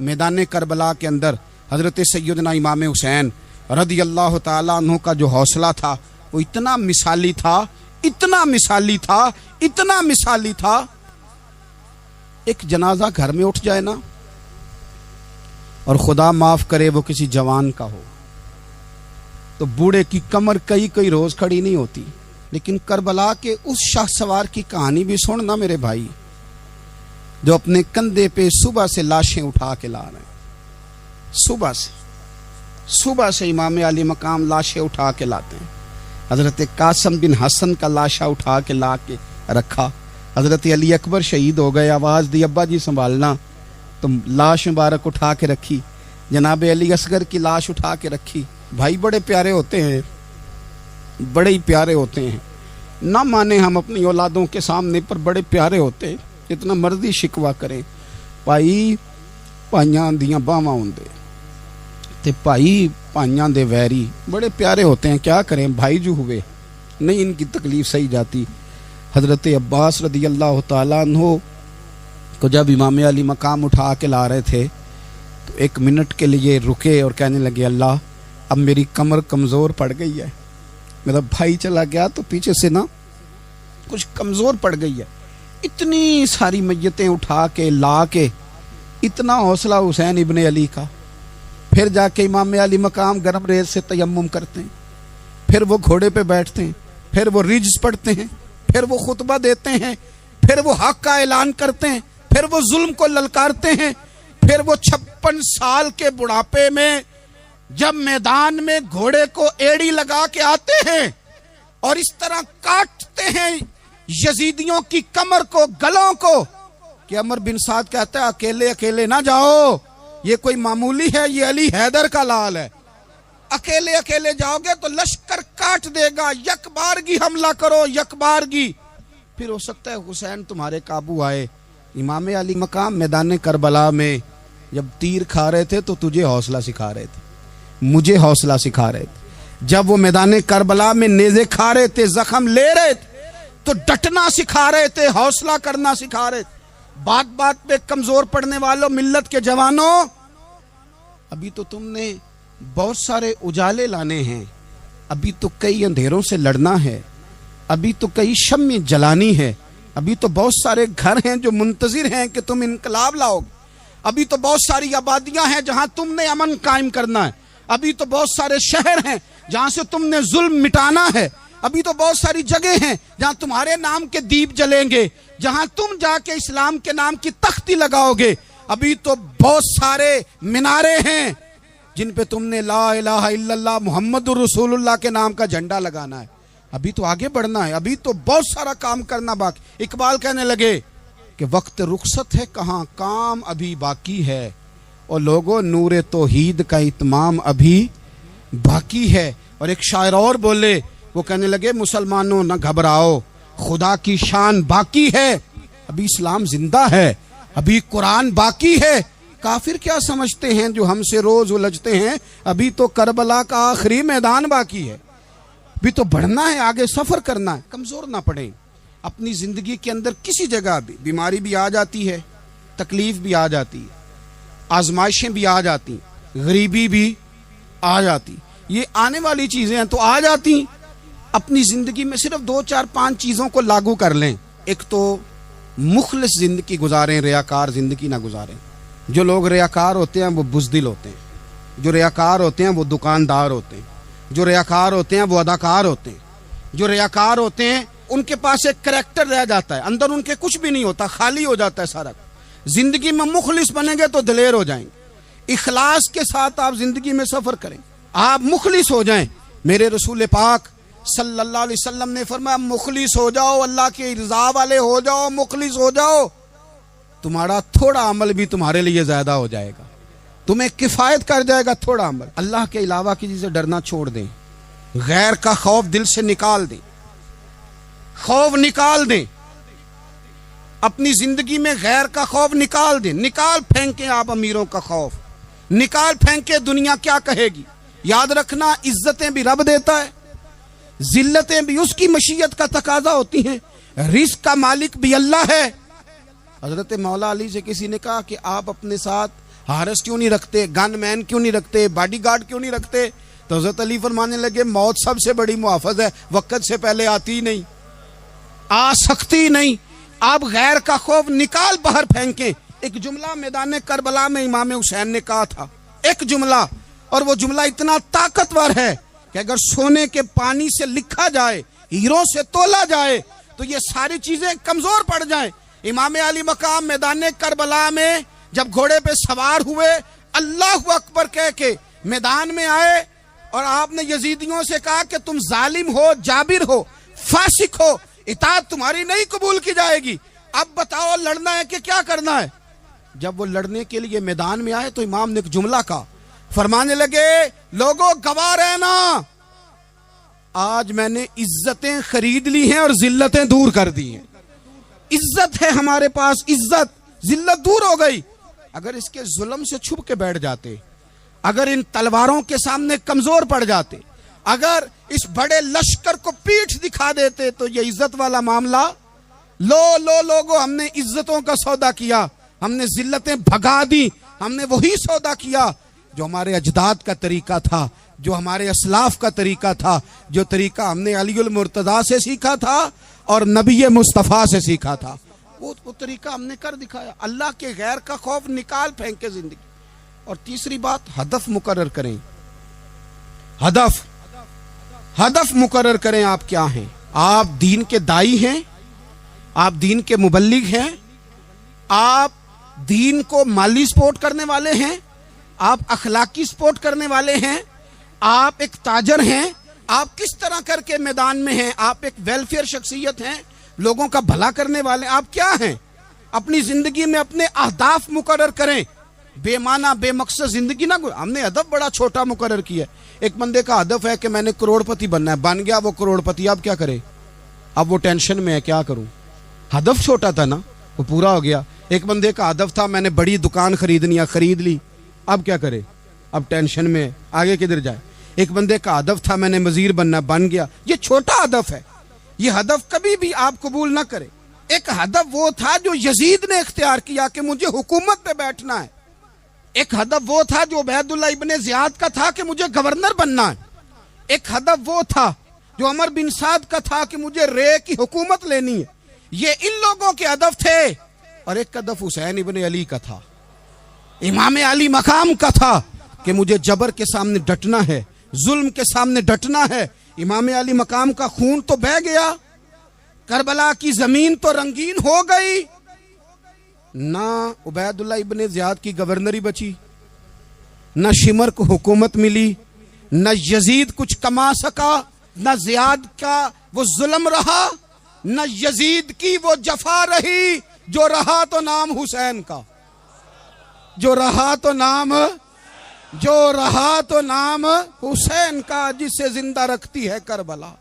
میدان کربلا کے اندر حضرت سیدنا امام حسین رضی اللہ تعالیٰ عنہ کا جو حوصلہ تھا وہ اتنا مثالی تھا، اتنا مثالی تھا، اتنا مثالی تھا۔ ایک جنازہ گھر میں اٹھ جائے نا، اور خدا معاف کرے وہ کسی جوان کا ہو، تو بوڑھے کی کمر کئی روز کھڑی نہیں ہوتی۔ لیکن کربلا کے اس شاہ سوار کی کہانی بھی سننا میرے بھائی، جو اپنے کندھے پہ صبح سے لاشیں اٹھا کے لا رہے ہیں، صبح سے امام علی مقام لاشیں اٹھا کے لاتے ہیں۔ حضرت قاسم بن حسن کا لاشا اٹھا کے لا کے رکھا، حضرت علی اکبر شہید ہو گئے، آواز دی ابا جی سنبھالنا، تو لاش مبارک اٹھا کے رکھی، جناب علی اصغر کی لاش اٹھا کے رکھی۔ بھائی بڑے پیارے ہوتے ہیں، بڑے ہی پیارے ہوتے ہیں، نہ مانے ہم اپنی اولادوں کے سامنے، پر بڑے پیارے ہوتے ہیں، جتنا مرضی شکوہ کریں۔ بھائی پائیاں دیاں باواں ہوندے تے بھائی پائیاں دے ویری، بڑے پیارے ہوتے ہیں، کیا کریں بھائی جو ہوئے نہیں ان کی تکلیف سہی جاتی۔ حضرت عباس رضی اللہ تعالیٰ عنہ کو جب امام علی مقام اٹھا کے لا رہے تھے تو 1 منٹ کے لیے رکے اور کہنے لگے اللہ اب میری کمر کمزور پڑ گئی ہے، میرا بھائی چلا گیا تو پیچھے سے نا کچھ کمزور پڑ گئی ہے۔ اتنی ساری میتیں اٹھا کے لا کے، اتنا حوصلہ حسین ابن علی کا۔ پھر جا کے امام علی مقام گرم ریت سے تیمم کرتے ہیں، پھر وہ گھوڑے پہ بیٹھتے ہیں، پھر وہ رجز پڑھتے ہیں، پھر وہ خطبہ دیتے ہیں، پھر وہ حق کا اعلان کرتے ہیں، پھر وہ ظلم کو للکارتے ہیں، پھر وہ 56 سال کے بڑھاپے میں جب میدان میں گھوڑے کو ایڑی لگا کے آتے ہیں اور اس طرح کاٹتے ہیں یزیدیوں کی کمر کو، گلوں کو، کہ عمر بن سعد کہتا ہے اکیلے اکیلے نہ جاؤ، یہ کوئی معمولی ہے، یہ علی حیدر کا لال ہے، اکیلے اکیلے جاؤ گے تو لشکر کاٹ دے گا، یک بارگی حملہ کرو، یک بارگی، پھر ہو سکتا ہے حسین تمہارے قابو آئے۔ امام علی مقام میدان کربلا میں جب تیر کھا رہے تھے تو تجھے حوصلہ سکھا رہے تھے، مجھے حوصلہ سکھا رہے تھے. جب وہ میدان کربلا میں نیزے کھا رہے تھے, زخم لے رہے تھے, تو ڈٹنا سکھا رہے تھے, حوصلہ کرنا سکھا رہے تھے. بات بات پہ کمزور پڑنے والوں, ملت کے جوانوں, ابھی تو تم نے بہت سارے اجالے لانے ہیں, ابھی تو کئی اندھیروں سے لڑنا ہے, ابھی تو کئی شمع جلانی ہے, ابھی تو بہت سارے گھر ہیں جو منتظر ہیں کہ تم انقلاب لاؤ گے, ابھی تو بہت ساری آبادیاں ہیں جہاں تم نے امن قائم کرنا ہے, ابھی تو بہت سارے شہر ہیں جہاں سے تم نے ظلم مٹانا ہے, ابھی تو بہت ساری جگہ ہیں جہاں تمہارے نام کے دیپ جلیں گے, جہاں تم جا کے اسلام کے نام کی تختی لگاؤ گے, ابھی تو بہت سارے مینارے ہیں جن پہ تم نے لا الہ الا اللہ محمد الرسول اللہ کے نام کا جھنڈا لگانا ہے. ابھی تو آگے بڑھنا ہے, ابھی تو بہت سارا کام کرنا باقی. اقبال کہنے لگے کہ وقت رخصت ہے کہاں, کام ابھی باقی ہے, اور لوگوں نور توحید کا اتمام ابھی باقی ہے. اور ایک شاعر اور بولے, وہ کہنے لگے مسلمانوں نہ گھبراؤ, خدا کی شان باقی ہے, ابھی اسلام زندہ ہے, ابھی قرآن باقی ہے. کافر کیا سمجھتے ہیں جو ہم سے روز الجھتے ہیں, ابھی تو کربلا کا آخری میدان باقی ہے, ابھی تو بڑھنا ہے, آگے سفر کرنا ہے. کمزور نہ پڑیں. اپنی زندگی کے اندر کسی جگہ بھی بیماری بھی آ جاتی ہے, تکلیف بھی آ جاتی ہے, آزمائشیں بھی آ جاتی, غریبی بھی آ جاتی, یہ آنے والی چیزیں ہیں تو آ جاتی. اپنی زندگی میں صرف 2 4 5 چیزوں کو لاگو کر لیں. ایک تو مخلص زندگی گزاریں, ریاکار زندگی نہ گزاریں. جو لوگ ریاکار ہوتے ہیں وہ بزدل ہوتے ہیں, جو ریاکار ہوتے ہیں وہ دکاندار ہوتے ہیں, جو ریاکار ہوتے ہیں وہ اداکار ہوتے ہیں, جو ریاکار ہوتے ہیں ان کے پاس ایک کریکٹر رہ جاتا ہے, اندر ان کے کچھ بھی نہیں ہوتا, خالی ہو جاتا ہے سارا. زندگی میں مخلص بنیں گے تو دلیر ہو جائیں گے. اخلاص کے ساتھ آپ زندگی میں سفر کریں, آپ مخلص ہو جائیں. میرے رسول پاک صلی اللہ علیہ وسلم نے فرمایا مخلص ہو جاؤ, اللہ کے رضا والے ہو جاؤ, مخلص ہو جاؤ, تمہارا تھوڑا عمل بھی تمہارے لیے زیادہ ہو جائے گا, تمہیں کفایت کر جائے گا تھوڑا عمل. اللہ کے علاوہ کسی سے ڈرنا چھوڑ دیں, غیر کا خوف دل سے نکال دیں, خوف نکال دیں. اپنی زندگی میں غیر کا خوف نکال دیں, نکال پھینکیں آپ امیروں کا خوف, نکال پھینکیں دنیا کیا کہے گی. یاد رکھنا عزتیں بھی رب دیتا ہے, ذلتیں بھی اس کی مشیت کا تقاضا ہوتی ہیں, رزق کا مالک بھی اللہ ہے. حضرت مولا علی سے کسی نے کہا کہ آپ اپنے ساتھ حارس کیوں نہیں رکھتے, گن مین کیوں نہیں رکھتے, باڈی گارڈ کیوں نہیں رکھتے؟ تو حضرت علی فرمانے لگے موت سب سے بڑی محافظ ہے, وقت سے پہلے آتی نہیں, آ سکتی نہیں. آپ غیر کا خوف نکال باہر پھینکیں. ایک جملہ میدان کربلا میں امام حسین نے کہا تھا, ایک جملہ, اور وہ جملہ اتنا طاقتور ہے کہ اگر سونے کے پانی سے لکھا جائے, ہیروں سے تولا جائے, تو یہ ساری چیزیں کمزور پڑ جائیں. امام علی مقام میدان کربلا میں جب گھوڑے پہ سوار ہوئے, اللہ اکبر کہہ کے میدان میں آئے, اور آپ نے یزیدیوں سے کہا کہ تم ظالم ہو, جابر ہو, فاسق ہو, اطاعت تمہاری نہیں قبول کی جائے گی, اب بتاؤ لڑنا ہے کہ کیا کرنا ہے. جب وہ لڑنے کے لیے میدان میں آئے تو امام نے ایک جملہ کہا, فرمانے لگے لوگوں گواہ رہنا, آج میں نے عزتیں خرید لی ہیں اور ذلتیں دور کر دی ہیں. عزت ہے ہمارے پاس, عزت, ذلت دور ہو گئی. اگر اس کے ظلم سے چھپ کے بیٹھ جاتے, اگر ان تلواروں کے سامنے کمزور پڑ جاتے, اگر اس بڑے لشکر کو پیٹھ دکھا دیتے, تو یہ عزت والا معاملہ لوگوں ہم نے عزتوں کا سودا کیا, ہم نے ذلتیں بھگا دی, ہم نے وہی سودا کیا جو ہمارے اجداد کا طریقہ تھا, جو ہمارے اسلاف کا طریقہ تھا, جو طریقہ ہم نے علی المرتضیٰ سے سیکھا تھا اور نبی مصطفیٰ سے سیکھا تھا, وہ طریقہ ہم نے کر دکھایا. اللہ کے غیر کا خوف نکال پھینکے زندگی. اور تیسری بات, ہدف مقرر کریں. ہدف مقرر کریں. آپ کیا ہیں؟ آپ دین کے دائی ہیں, آپ دین کے مبلغ ہیں, آپ دین کو مالی سپورٹ کرنے والے ہیں, آپ اخلاقی سپورٹ کرنے والے ہیں, آپ ایک تاجر ہیں, آپ کس طرح کر کے میدان میں ہیں, آپ ایک ویلفیئر شخصیت ہیں, لوگوں کا بھلا کرنے والے, آپ کیا ہیں؟ اپنی زندگی میں اپنے اہداف مقرر کریں. بے معنی بے مقصد زندگی نہ. ہم نے ہدف بڑا چھوٹا مقرر کیا. ایک بندے کا ہدف ہے کہ میں نے کروڑ پتی بننا ہے, بن گیا وہ کروڑ پتی, اب کیا کرے؟ اب وہ ٹینشن میں ہے, کیا کروں؟ ہدف چھوٹا تھا نا, وہ پورا ہو گیا. ایک بندے کا ہدف تھا میں نے بڑی دکان خریدنی ہے, خرید لی, اب کیا کرے؟ اب ٹینشن میں آگے کدھر جائے. ایک بندے کا ہدف تھا میں نے وزیر بننا، بن گیا. یہ چھوٹا ہدف ہے، یہ ہدف کبھی بھی آپ قبول نہ کریں. ایک ہدف وہ تھا جو یزید نے اختیار کیا کہ مجھے حکومت پہ بیٹھنا ہے. ایک ہدف وہ تھا جو عبید اللہ ابن زیاد کا تھا کہ مجھے گورنر بننا ہے. ایک ہدف وہ تھا جو عمر بن سعد کا تھا کہ مجھے رے کی حکومت لینی ہے. یہ ان لوگوں کے ہدف تھے. اور ایک ہدف حسین ابن علی کا تھا، امام علی مقام کا تھا کہ مجھے جبر کے سامنے ڈٹنا ہے، ظلم کے سامنے ڈٹنا ہے. امام علی مقام کا خون تو بہہ گیا، کربلا کی زمین تو رنگین ہو گئی. نہ عبید اللہ ابن زیاد کی گورنری بچی، نہ شمر کو حکومت ملی، نہ یزید کچھ کما سکا، نہ زیاد کا وہ ظلم رہا، نہ یزید کی وہ جفا رہی. جو رہا تو نام حسین کا، جو رہا تو نام حسین کا، جسے زندہ رکھتی ہے کربلا.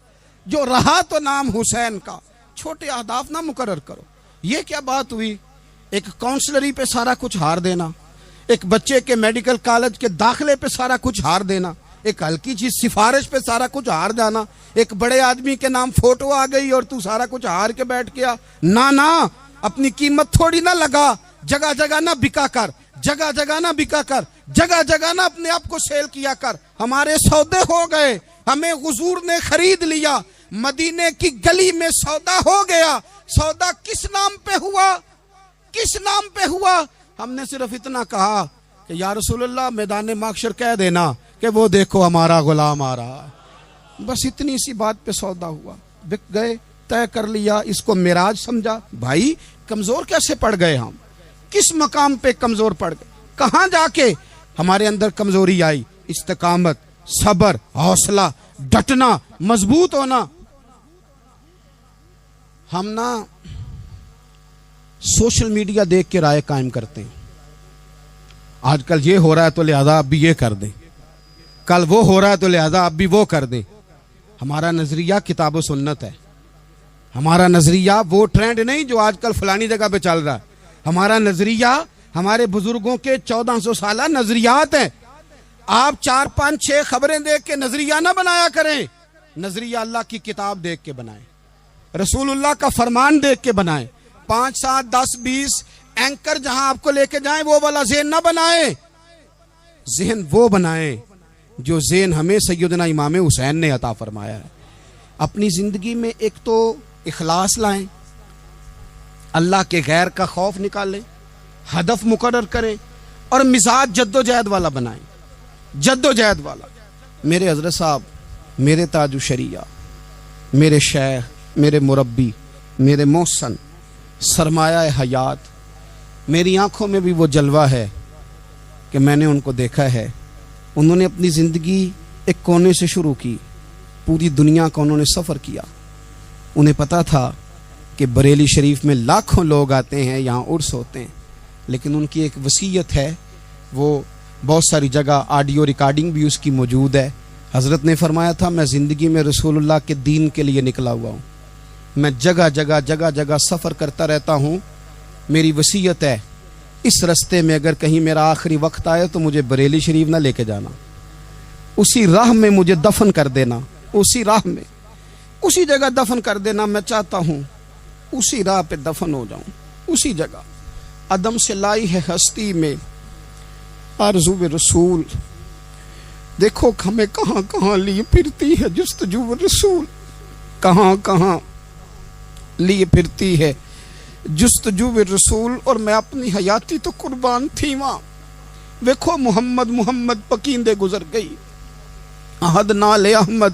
جو رہا تو نام حسین کا. چھوٹے اہداف نہ مقرر کرو. یہ کیا بات ہوئی؟ ایک کونسلری پہ سارا کچھ ہار دینا، ایک بچے کے میڈیکل کالج کے داخلے پہ سارا کچھ ہار دینا، ایک ہلکی چیز سفارش پہ سارا کچھ ہار جانا، ایک بڑے آدمی کے نام فوٹو آ گئی اور تو سارا کچھ ہار کے بیٹھ گیا. نہ اپنی قیمت تھوڑی نہ لگا، جگہ جگہ نہ بکا کر، جگہ جگہ نہ بکا کر، جگہ جگہ نہ اپنے آپ کو سیل کیا کر. ہمارے سودے ہو گئے، ہمیں حضور نے خرید لیا، مدینے کی گلی میں سودا ہو گیا. سودا کس نام پہ ہوا؟ کس نام پہ ہوا؟ ہم نے صرف اتنا کہا کہ یا رسول اللہ میدان محشر کہہ دینا کہ وہ دیکھو ہمارا غلام آ رہا ہے. بس اتنی سی بات پہ سودا ہوا، بک گئے، طے کر لیا، اس کو معراج سمجھا. بھائی کمزور کیسے پڑ گئے ہم؟ کس مقام پہ کمزور پڑ گئے؟ کہاں جا کے ہمارے اندر کمزوری آئی؟ استقامت، صبر، حوصلہ، ڈٹنا، مضبوط ہونا. ہم نا سوشل میڈیا دیکھ کے رائے قائم کرتے ہیں. آج کل یہ ہو رہا ہے تو لہذا اب بھی یہ کر دیں، کل وہ ہو رہا ہے تو لہذا اب بھی وہ کر دیں. ہمارا نظریہ کتاب و سنت ہے. ہمارا نظریہ وہ ٹرینڈ نہیں جو آج کل فلانی جگہ پہ چل رہا ہے. ہمارا نظریہ ہمارے بزرگوں کے 1400 سالہ نظریات ہیں. آپ 4 5 6 خبریں دیکھ کے نظریہ نہ بنایا کریں. نظریہ اللہ کی کتاب دیکھ کے بنائیں، رسول اللہ کا فرمان دیکھ کے بنائیں. 5 7 10 20 اینکر جہاں آپ کو لے کے جائیں وہ والا ذہن نہ بنائیں. ذہن وہ بنائیں جو ذہن ہمیں سیدنا امام حسین نے عطا فرمایا ہے. اپنی زندگی میں ایک تو اخلاص لائیں، اللہ کے غیر کا خوف نکالیں، ہدف مقرر کریں اور مزاج جد و جہد والا بنائیں. جد و جہد والا. میرے حضرت صاحب، میرے تاج الشریعہ، میرے شیخ، میرے مربی، میرے محسن، سرمایہ حیات، میری آنکھوں میں بھی وہ جلوہ ہے کہ میں نے ان کو دیکھا ہے. انہوں نے اپنی زندگی ایک کونے سے شروع کی، پوری دنیا کا انہوں نے سفر کیا. انہیں پتا تھا کہ بریلی شریف میں لاکھوں لوگ آتے ہیں، یہاں عرس ہوتے ہیں، لیکن ان کی ایک وصیت ہے، وہ بہت ساری جگہ آڈیو ریکارڈنگ بھی اس کی موجود ہے. حضرت نے فرمایا تھا میں زندگی میں رسول اللہ کے دین کے لیے نکلا ہوا ہوں، میں جگہ جگہ سفر کرتا رہتا ہوں. میری وصیت ہے اس رستے میں اگر کہیں میرا آخری وقت آئے تو مجھے بریلی شریف نہ لے کے جانا، اسی راہ میں مجھے دفن کر دینا، اسی راہ میں، اسی جگہ دفن کر دینا. میں چاہتا ہوں اسی راہ پہ دفن ہو جاؤں، اسی جگہ. عدم سے لائی ہے ہستی میں آرزو رسول، دیکھو ہمیں کہاں کہاں لیے پھرتی ہے جستجو رسول. کہاں کہاں لیے پھرتی ہے جستجو رسول، اور میں اپنی حیاتی تو قربان تھی وہاں. دیکھو محمد پکیندے گزر گئی، احد نال احمد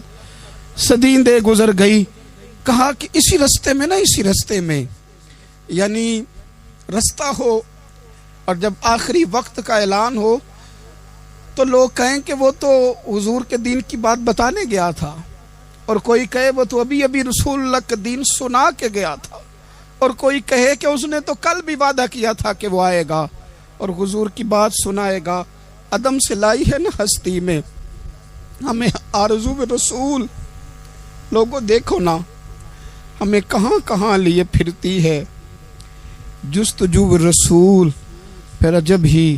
صدیندے گزر گئی. کہا کہ اسی رستے میں یعنی رستہ ہو، اور جب آخری وقت کا اعلان ہو تو لوگ کہیں کہ وہ تو حضور کے دین کی بات بتانے گیا تھا، اور کوئی کہے وہ تو ابھی رسول اللہ کا دین سنا کے گیا تھا، اور کوئی کہے کہ اس نے تو کل بھی وعدہ کیا تھا کہ وہ آئے گا اور حضور کی بات سنائے گا. عدم سے لائی ہے نا ہستی میں ہمیں آرزو رسول. لوگوں دیکھو نا ہمیں کہاں کہاں لیے پھرتی ہے جستجو رسول. پھر عجب ہی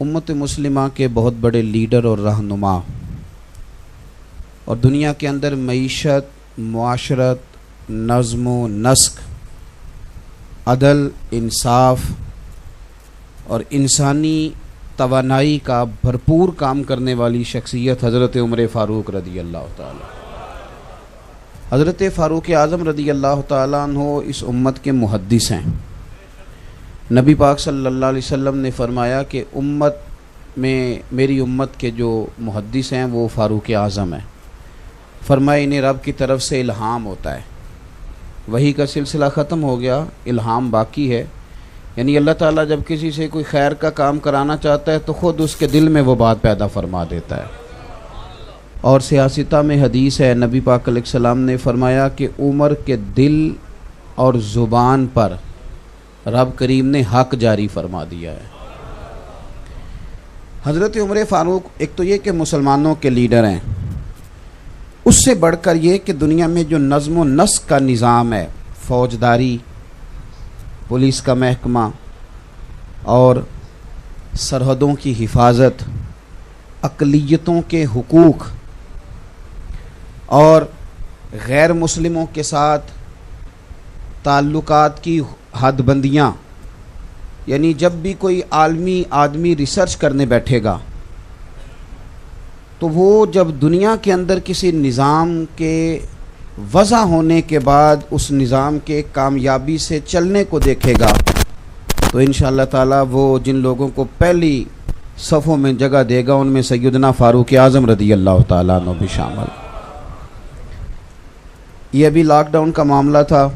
امت مسلمہ کے بہت بڑے لیڈر اور رہنما، اور دنیا کے اندر معیشت، معاشرت، نظم و نسق، عدل، انصاف اور انسانی توانائی کا بھرپور کام کرنے والی شخصیت حضرت عمر فاروق رضی اللہ تعالیٰ۔ حضرت فاروق اعظم رضی اللہ تعالیٰ عنہ اس امت کے محدث ہیں۔ نبی پاک صلی اللہ علیہ وسلم نے فرمایا کہ امت میں، میری امت کے جو محدث ہیں وہ فاروق اعظم ہیں۔ فرمایا انہیں رب کی طرف سے الہام ہوتا ہے، وحی کا سلسلہ ختم ہو گیا، الہام باقی ہے، یعنی اللہ تعالیٰ جب کسی سے کوئی خیر کا کام کرانا چاہتا ہے تو خود اس کے دل میں وہ بات پیدا فرما دیتا ہے۔ اور سیاستہ میں حدیث ہے، نبی پاک علیہ السلام نے فرمایا کہ عمر کے دل اور زبان پر رب کریم نے حق جاری فرما دیا ہے۔ حضرت عمر فاروق ایک تو یہ کہ مسلمانوں کے لیڈر ہیں، اس سے بڑھ کر یہ کہ دنیا میں جو نظم و نسق کا نظام ہے، فوجداری، پولیس کا محکمہ اور سرحدوں کی حفاظت، اقلیتوں کے حقوق اور غیر مسلموں کے ساتھ تعلقات کی حد بندیاں، یعنی جب بھی کوئی عالمی آدمی ریسرچ کرنے بیٹھے گا تو وہ جب دنیا کے اندر کسی نظام کے وضع ہونے کے بعد اس نظام کے کامیابی سے چلنے کو دیکھے گا تو انشاءاللہ تعالی وہ جن لوگوں کو پہلی صفوں میں جگہ دے گا ان میں سیدنا فاروق اعظم رضی اللہ تعالیٰ عنہ بھی شامل۔ یہ ابھی لاک ڈاؤن کا معاملہ تھا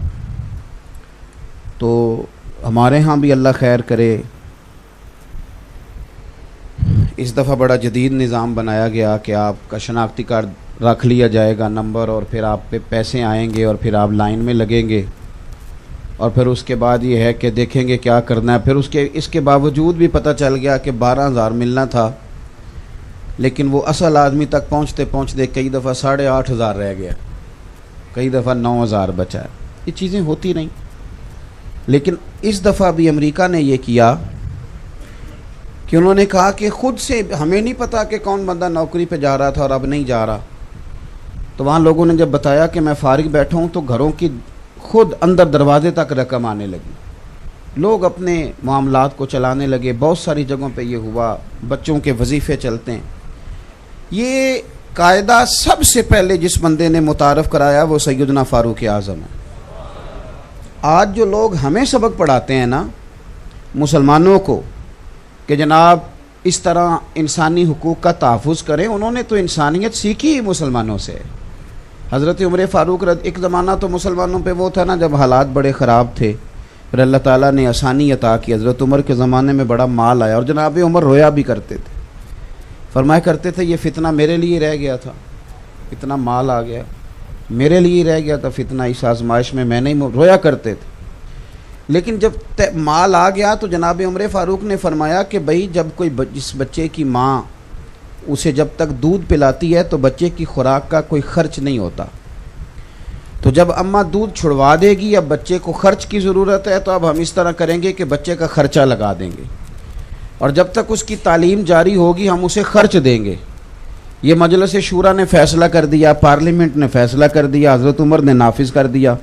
تو ہمارے ہاں بھی اللہ خیر کرے، اس دفعہ بڑا جدید نظام بنایا گیا کہ آپ کا شناختی کارڈ رکھ لیا جائے گا، نمبر، اور پھر آپ پہ پیسے آئیں گے اور پھر آپ لائن میں لگیں گے، اور پھر اس کے بعد یہ ہے کہ دیکھیں گے کیا کرنا ہے۔ پھر اس کے باوجود بھی پتہ چل گیا کہ 12,000 ملنا تھا، لیکن وہ اصل آدمی تک پہنچتے پہنچتے کئی دفعہ 8,500 رہ گیا، کئی دفعہ 9,000 بچا ہے۔ یہ چیزیں ہوتی نہیں، لیکن اس دفعہ بھی امریکہ نے یہ کیا کہ انہوں نے کہا کہ خود سے، ہمیں نہیں پتا کہ کون بندہ نوکری پہ جا رہا تھا اور اب نہیں جا رہا، تو وہاں لوگوں نے جب بتایا کہ میں فارغ بیٹھا ہوں تو گھروں کی خود اندر دروازے تک رقم آنے لگی، لوگ اپنے معاملات کو چلانے لگے۔ بہت ساری جگہوں پہ یہ ہوا، بچوں کے وظیفے چلتے ہیں۔ یہ قاعدہ سب سے پہلے جس بندے نے متعارف کرایا وہ سیدنا فاروق اعظم ہے۔ آج جو لوگ ہمیں سبق پڑھاتے ہیں نا مسلمانوں کو کہ جناب اس طرح انسانی حقوق کا تحفظ کریں، انہوں نے تو انسانیت سیکھی ہی مسلمانوں سے۔ حضرت عمر فاروق ایک زمانہ تو مسلمانوں پہ وہ تھا نا جب حالات بڑے خراب تھے، پھر اللہ تعالیٰ نے آسانی عطا کی۔ حضرت عمر کے زمانے میں بڑا مال آیا اور جناب عمر رویا بھی کرتے تھے، فرمایا کرتے تھے یہ فتنہ میرے لیے رہ گیا تھا، اتنا مال آ گیا میرے لیے رہ گیا تھا فتنہ، اس آزمائش میں میں نہیں رویا کرتے تھے۔ لیکن جب مال آ گیا تو جناب عمر فاروق نے فرمایا کہ بھئی جب کوئی جس بچے کی ماں اسے جب تک دودھ پلاتی ہے تو بچے کی خوراک کا کوئی خرچ نہیں ہوتا، تو جب اماں دودھ چھڑوا دے گی اب بچے کو خرچ کی ضرورت ہے تو اب ہم اس طرح کریں گے کہ بچے کا خرچہ لگا دیں گے، اور جب تک اس کی تعلیم جاری ہوگی ہم اسے خرچ دیں گے۔ یہ مجلس شورا نے فیصلہ کر دیا، پارلیمنٹ نے فیصلہ کر دیا، حضرت عمر نے نافذ کر دیا۔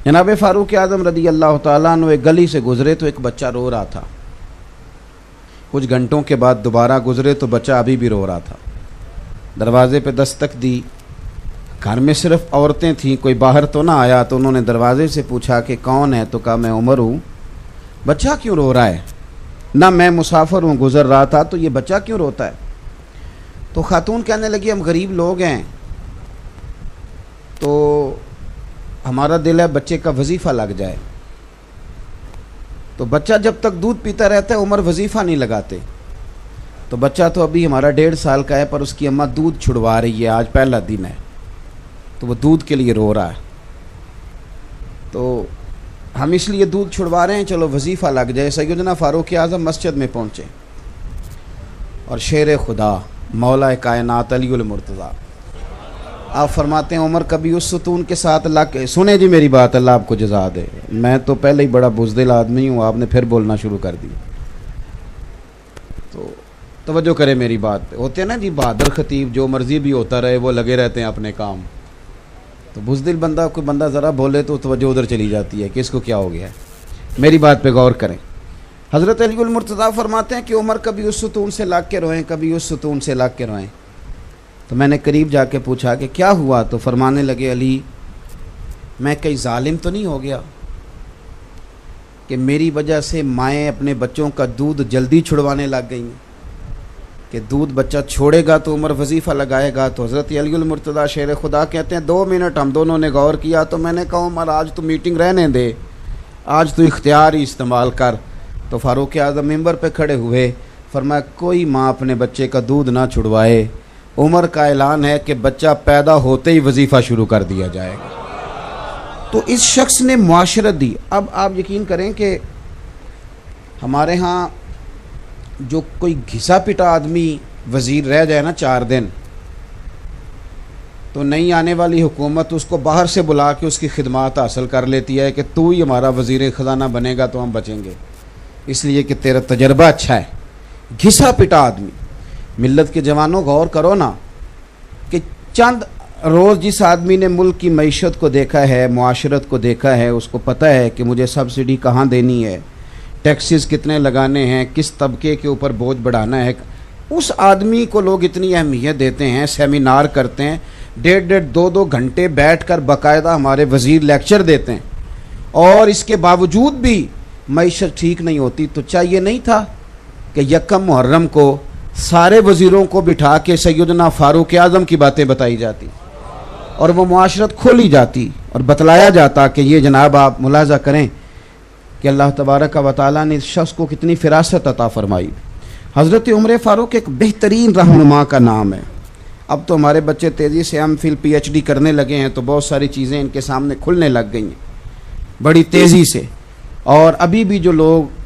جناب فاروق اعظم رضی اللہ تعالیٰ عنہ ایک گلی سے گزرے تو ایک بچہ رو رہا تھا، کچھ گھنٹوں کے بعد دوبارہ گزرے تو بچہ ابھی بھی رو رہا تھا۔ دروازے پہ دستک دی، گھر میں صرف عورتیں تھیں، کوئی باہر تو نہ آیا، تو انہوں نے دروازے سے پوچھا کہ کون ہے، تو کہا میں عمر ہوں۔ بچہ کیوں رو رہا ہے؟ نہ میں مسافر ہوں، گزر رہا تھا، تو یہ بچہ کیوں روتا ہے؟ تو خاتون کہنے لگی ہم غریب لوگ ہیں تو ہمارا دل ہے بچے کا وظیفہ لگ جائے، تو بچہ جب تک دودھ پیتا رہتا ہے عمر وظیفہ نہیں لگاتے، تو بچہ تو ابھی ہمارا 1.5 سال کا ہے پر اس کی اماں دودھ چھڑوا رہی ہے، آج پہلا دن ہے تو وہ دودھ کے لیے رو رہا ہے، تو ہم اس لیے دودھ چھڑوا رہے ہیں چلو وظیفہ لگ جائے۔ سیدنا فاروق اعظم مسجد میں پہنچے اور شیر خدا مولا کائنات علی المرتضیٰ آپ فرماتے ہیں عمر کبھی اس ستون کے ساتھ لگ سنے جی میری بات، اللہ آپ کو جزا دے، میں تو پہلے ہی بڑا بزدل آدمی ہوں، آپ نے پھر بولنا شروع کر دی۔ تو توجہ کرے میری بات پہ. ہوتے ہیں نا جی بہادر خطیب, جو مرضی بھی ہوتا رہے وہ لگے رہتے ہیں اپنے کام. تو بزدل بندہ, کوئی بندہ ذرا بولے تو توجہ ادھر چلی جاتی ہے کہ اس کو کیا ہو گیا ہے. میری بات پہ غور کریں. حضرت علی المرتضیٰ فرماتے ہیں کہ عمر کبھی اس ستون سے لگ کے روئیں, کبھی اس ستون سے لگ کے روئیں. تو میں نے قریب جا کے پوچھا کہ کیا ہوا؟ تو فرمانے لگے, علی میں کئی ظالم تو نہیں ہو گیا کہ میری وجہ سے مائیں اپنے بچوں کا دودھ جلدی چھڑوانے لگ گئیں کہ دودھ بچہ چھوڑے گا تو عمر وظیفہ لگائے گا. تو حضرت علی المرتضیٰ شیر خدا کہتے ہیں 2 منٹ ہم دونوں نے غور کیا. تو میں نے کہا عمر آج تو میٹنگ رہنے دے, آج تو اختیار ہی استعمال کر. تو فاروق اعظم ممبر پہ کھڑے ہوئے, فرمایا کوئی ماں اپنے بچے کا دودھ نہ چھڑوائے. عمر کا اعلان ہے کہ بچہ پیدا ہوتے ہی وظیفہ شروع کر دیا جائے گا. تو اس شخص نے معاشرت دی. اب آپ یقین کریں کہ ہمارے ہاں جو کوئی گھسا پٹا آدمی وزیر رہ جائے نا 4 دن, تو نئی آنے والی حکومت اس کو باہر سے بلا کے اس کی خدمات حاصل کر لیتی ہے کہ تو ہی ہمارا وزیر خزانہ بنے گا تو ہم بچیں گے, اس لیے کہ تیرا تجربہ اچھا ہے. گھسا پٹا آدمی. ملت کے جوانوں غور کرو نا کہ چند روز جس آدمی نے ملک کی معیشت کو دیکھا ہے, معاشرت کو دیکھا ہے, اس کو پتہ ہے کہ مجھے سبسڈی کہاں دینی ہے, ٹیکسز کتنے لگانے ہیں, کس طبقے کے اوپر بوجھ بڑھانا ہے, اس آدمی کو لوگ اتنی اہمیت دیتے ہیں, سیمینار کرتے ہیں, 1.5-2 گھنٹے بیٹھ کر باقاعدہ ہمارے وزیر لیکچر دیتے ہیں, اور اس کے باوجود بھی معیشت ٹھیک نہیں ہوتی. تو چاہیے نہیں تھا کہ 1 محرم کو سارے وزیروں کو بٹھا کے سیدنا فاروق اعظم کی باتیں بتائی جاتی اور وہ معاشرت کھولی جاتی اور بتلایا جاتا کہ یہ جناب آپ ملاحظہ کریں کہ اللہ تبارک و تعالیٰ نے اس شخص کو کتنی فراست عطا فرمائی. حضرت عمر فاروق ایک بہترین رہنما کا نام ہے. اب تو ہمارے بچے تیزی سے M Phil P H D کرنے لگے ہیں, تو بہت ساری چیزیں ان کے سامنے کھلنے لگ گئی ہیں بڑی تیزی سے. اور ابھی بھی جو لوگ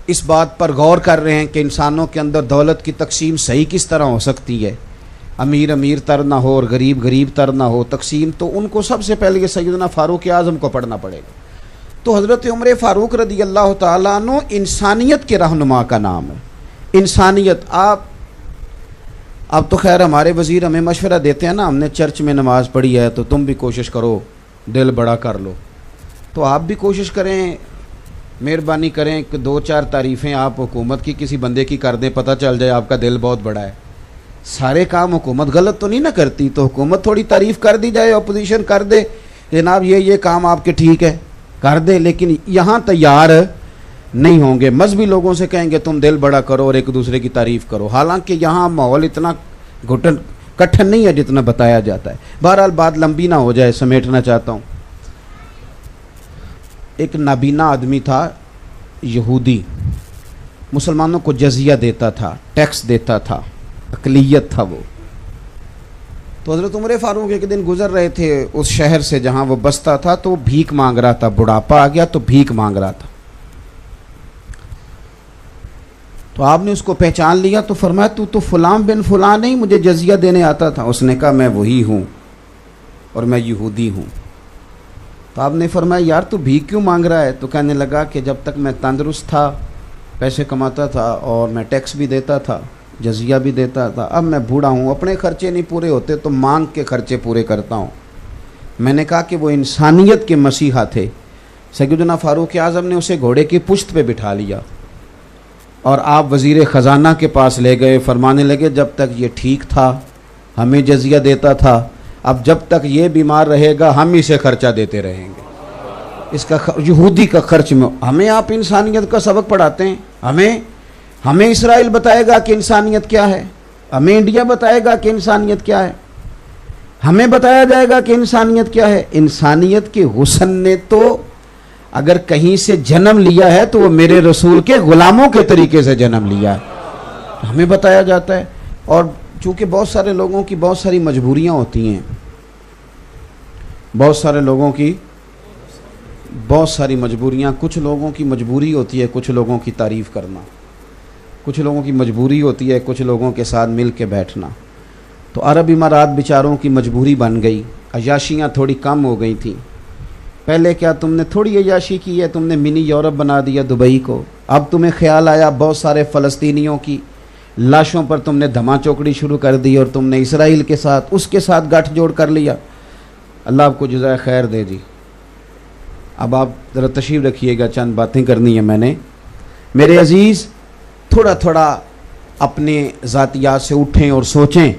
اس بات پر غور کر رہے ہیں کہ انسانوں کے اندر دولت کی تقسیم صحیح کس طرح ہو سکتی ہے, امیر امیر تر نہ ہو اور غریب غریب تر نہ ہو تقسیم, تو ان کو سب سے پہلے یہ سیدنا فاروق اعظم کو پڑھنا پڑے گا. تو حضرت عمر فاروق رضی اللہ تعالیٰ عنہ انسانیت کے رہنما کا نام ہے. انسانیت. آپ تو خیر ہمارے وزیر ہمیں مشورہ دیتے ہیں نا, ہم نے چرچ میں نماز پڑھی ہے تو تم بھی کوشش کرو, دل بڑا کر لو. تو آپ بھی کوشش کریں, مہربانی کریں کہ 2-4 تعریفیں آپ حکومت کی کسی بندے کی کر دیں, پتہ چل جائے آپ کا دل بہت بڑا ہے. سارے کام حکومت غلط تو نہیں نہ کرتی, تو حکومت تھوڑی تعریف کر دی جائے, اپوزیشن کر دے جناب یہ کام آپ کے ٹھیک ہے کر دے, لیکن یہاں تیار نہیں ہوں گے. مذہبی لوگوں سے کہیں گے تم دل بڑا کرو اور ایک دوسرے کی تعریف کرو, حالانکہ یہاں ماحول اتنا کٹھن نہیں ہے جتنا بتایا جاتا ہے. بہرحال بات لمبی نہ ہو جائے, سمیٹنا چاہتا ہوں. ایک نابینا آدمی تھا یہودی, مسلمانوں کو جزیہ دیتا تھا, ٹیکس دیتا تھا, اقلیت تھا وہ. تو حضرت عمر فاروق ایک دن گزر رہے تھے اس شہر سے جہاں وہ بستا تھا, تو وہ بھیک مانگ رہا تھا, بڑھاپا آ گیا تو بھیک مانگ رہا تھا. تو آپ نے اس کو پہچان لیا تو فرمایا تو فلاں بن فلاں نہیں, مجھے جزیہ دینے آتا تھا. اس نے کہا میں وہی ہوں اور میں یہودی ہوں. تو آپ نے فرمایا یار تو بھیک کیوں مانگ رہا ہے؟ تو کہنے لگا کہ جب تک میں تندرست تھا, پیسے کماتا تھا اور میں ٹیکس بھی دیتا تھا, جزیہ بھی دیتا تھا, اب میں بوڑھا ہوں, اپنے خرچے نہیں پورے ہوتے تو مانگ کے خرچے پورے کرتا ہوں. میں نے کہا کہ وہ انسانیت کے مسیحا تھے. سیدنا فاروق اعظم نے اسے گھوڑے کی پشت پہ بٹھا لیا اور آپ وزیر خزانہ کے پاس لے گئے. فرمانے لگے جب تک یہ ٹھیک تھا ہمیں جزیہ دیتا تھا, اب جب تک یہ بیمار رہے گا ہم اسے خرچہ دیتے رہیں گے. اس کا یہودی کا خرچ میں ہمیں آپ انسانیت کا سبق پڑھاتے ہیں. ہمیں اسرائیل بتائے گا کہ انسانیت کیا ہے, ہمیں انڈیا بتائے گا کہ انسانیت کیا ہے, ہمیں بتایا جائے گا کہ انسانیت کیا ہے. انسانیت کے حسن نے تو اگر کہیں سے جنم لیا ہے تو وہ میرے رسول کے غلاموں کے طریقے سے جنم لیا ہے, ہمیں بتایا جاتا ہے. اور چونکہ بہت سارے لوگوں کی بہت ساری مجبوریاں ہوتی ہیں, بہت سارے لوگوں کی بہت ساری مجبوریاں, کچھ لوگوں کی مجبوری ہوتی ہے کچھ لوگوں کی تعریف کرنا, کچھ لوگوں کی مجبوری ہوتی ہے کچھ لوگوں کے ساتھ مل کے بیٹھنا. تو عرب امارات بیچاروں کی مجبوری بن گئی, عیاشیاں تھوڑی کم ہو گئی تھیں. پہلے کیا تم نے تھوڑی عیاشی کی ہے, تم نے منی یورپ بنا دیا دبئی کو, اب تمہیں خیال آیا بہت سارے فلسطینیوں کی لاشوں پر تم نے دھما چوکڑی شروع کر دی اور تم نے اسرائیل کے ساتھ اس کے ساتھ گٹھ جوڑ کر لیا. اللہ آپ کو جزائے خیر دے جی. اب آپ ذرا تشریف رکھیے گا, چند باتیں کرنی ہیں میں نے. میرے عزیز, تھوڑا تھوڑا اپنے ذاتیات سے اٹھیں اور سوچیں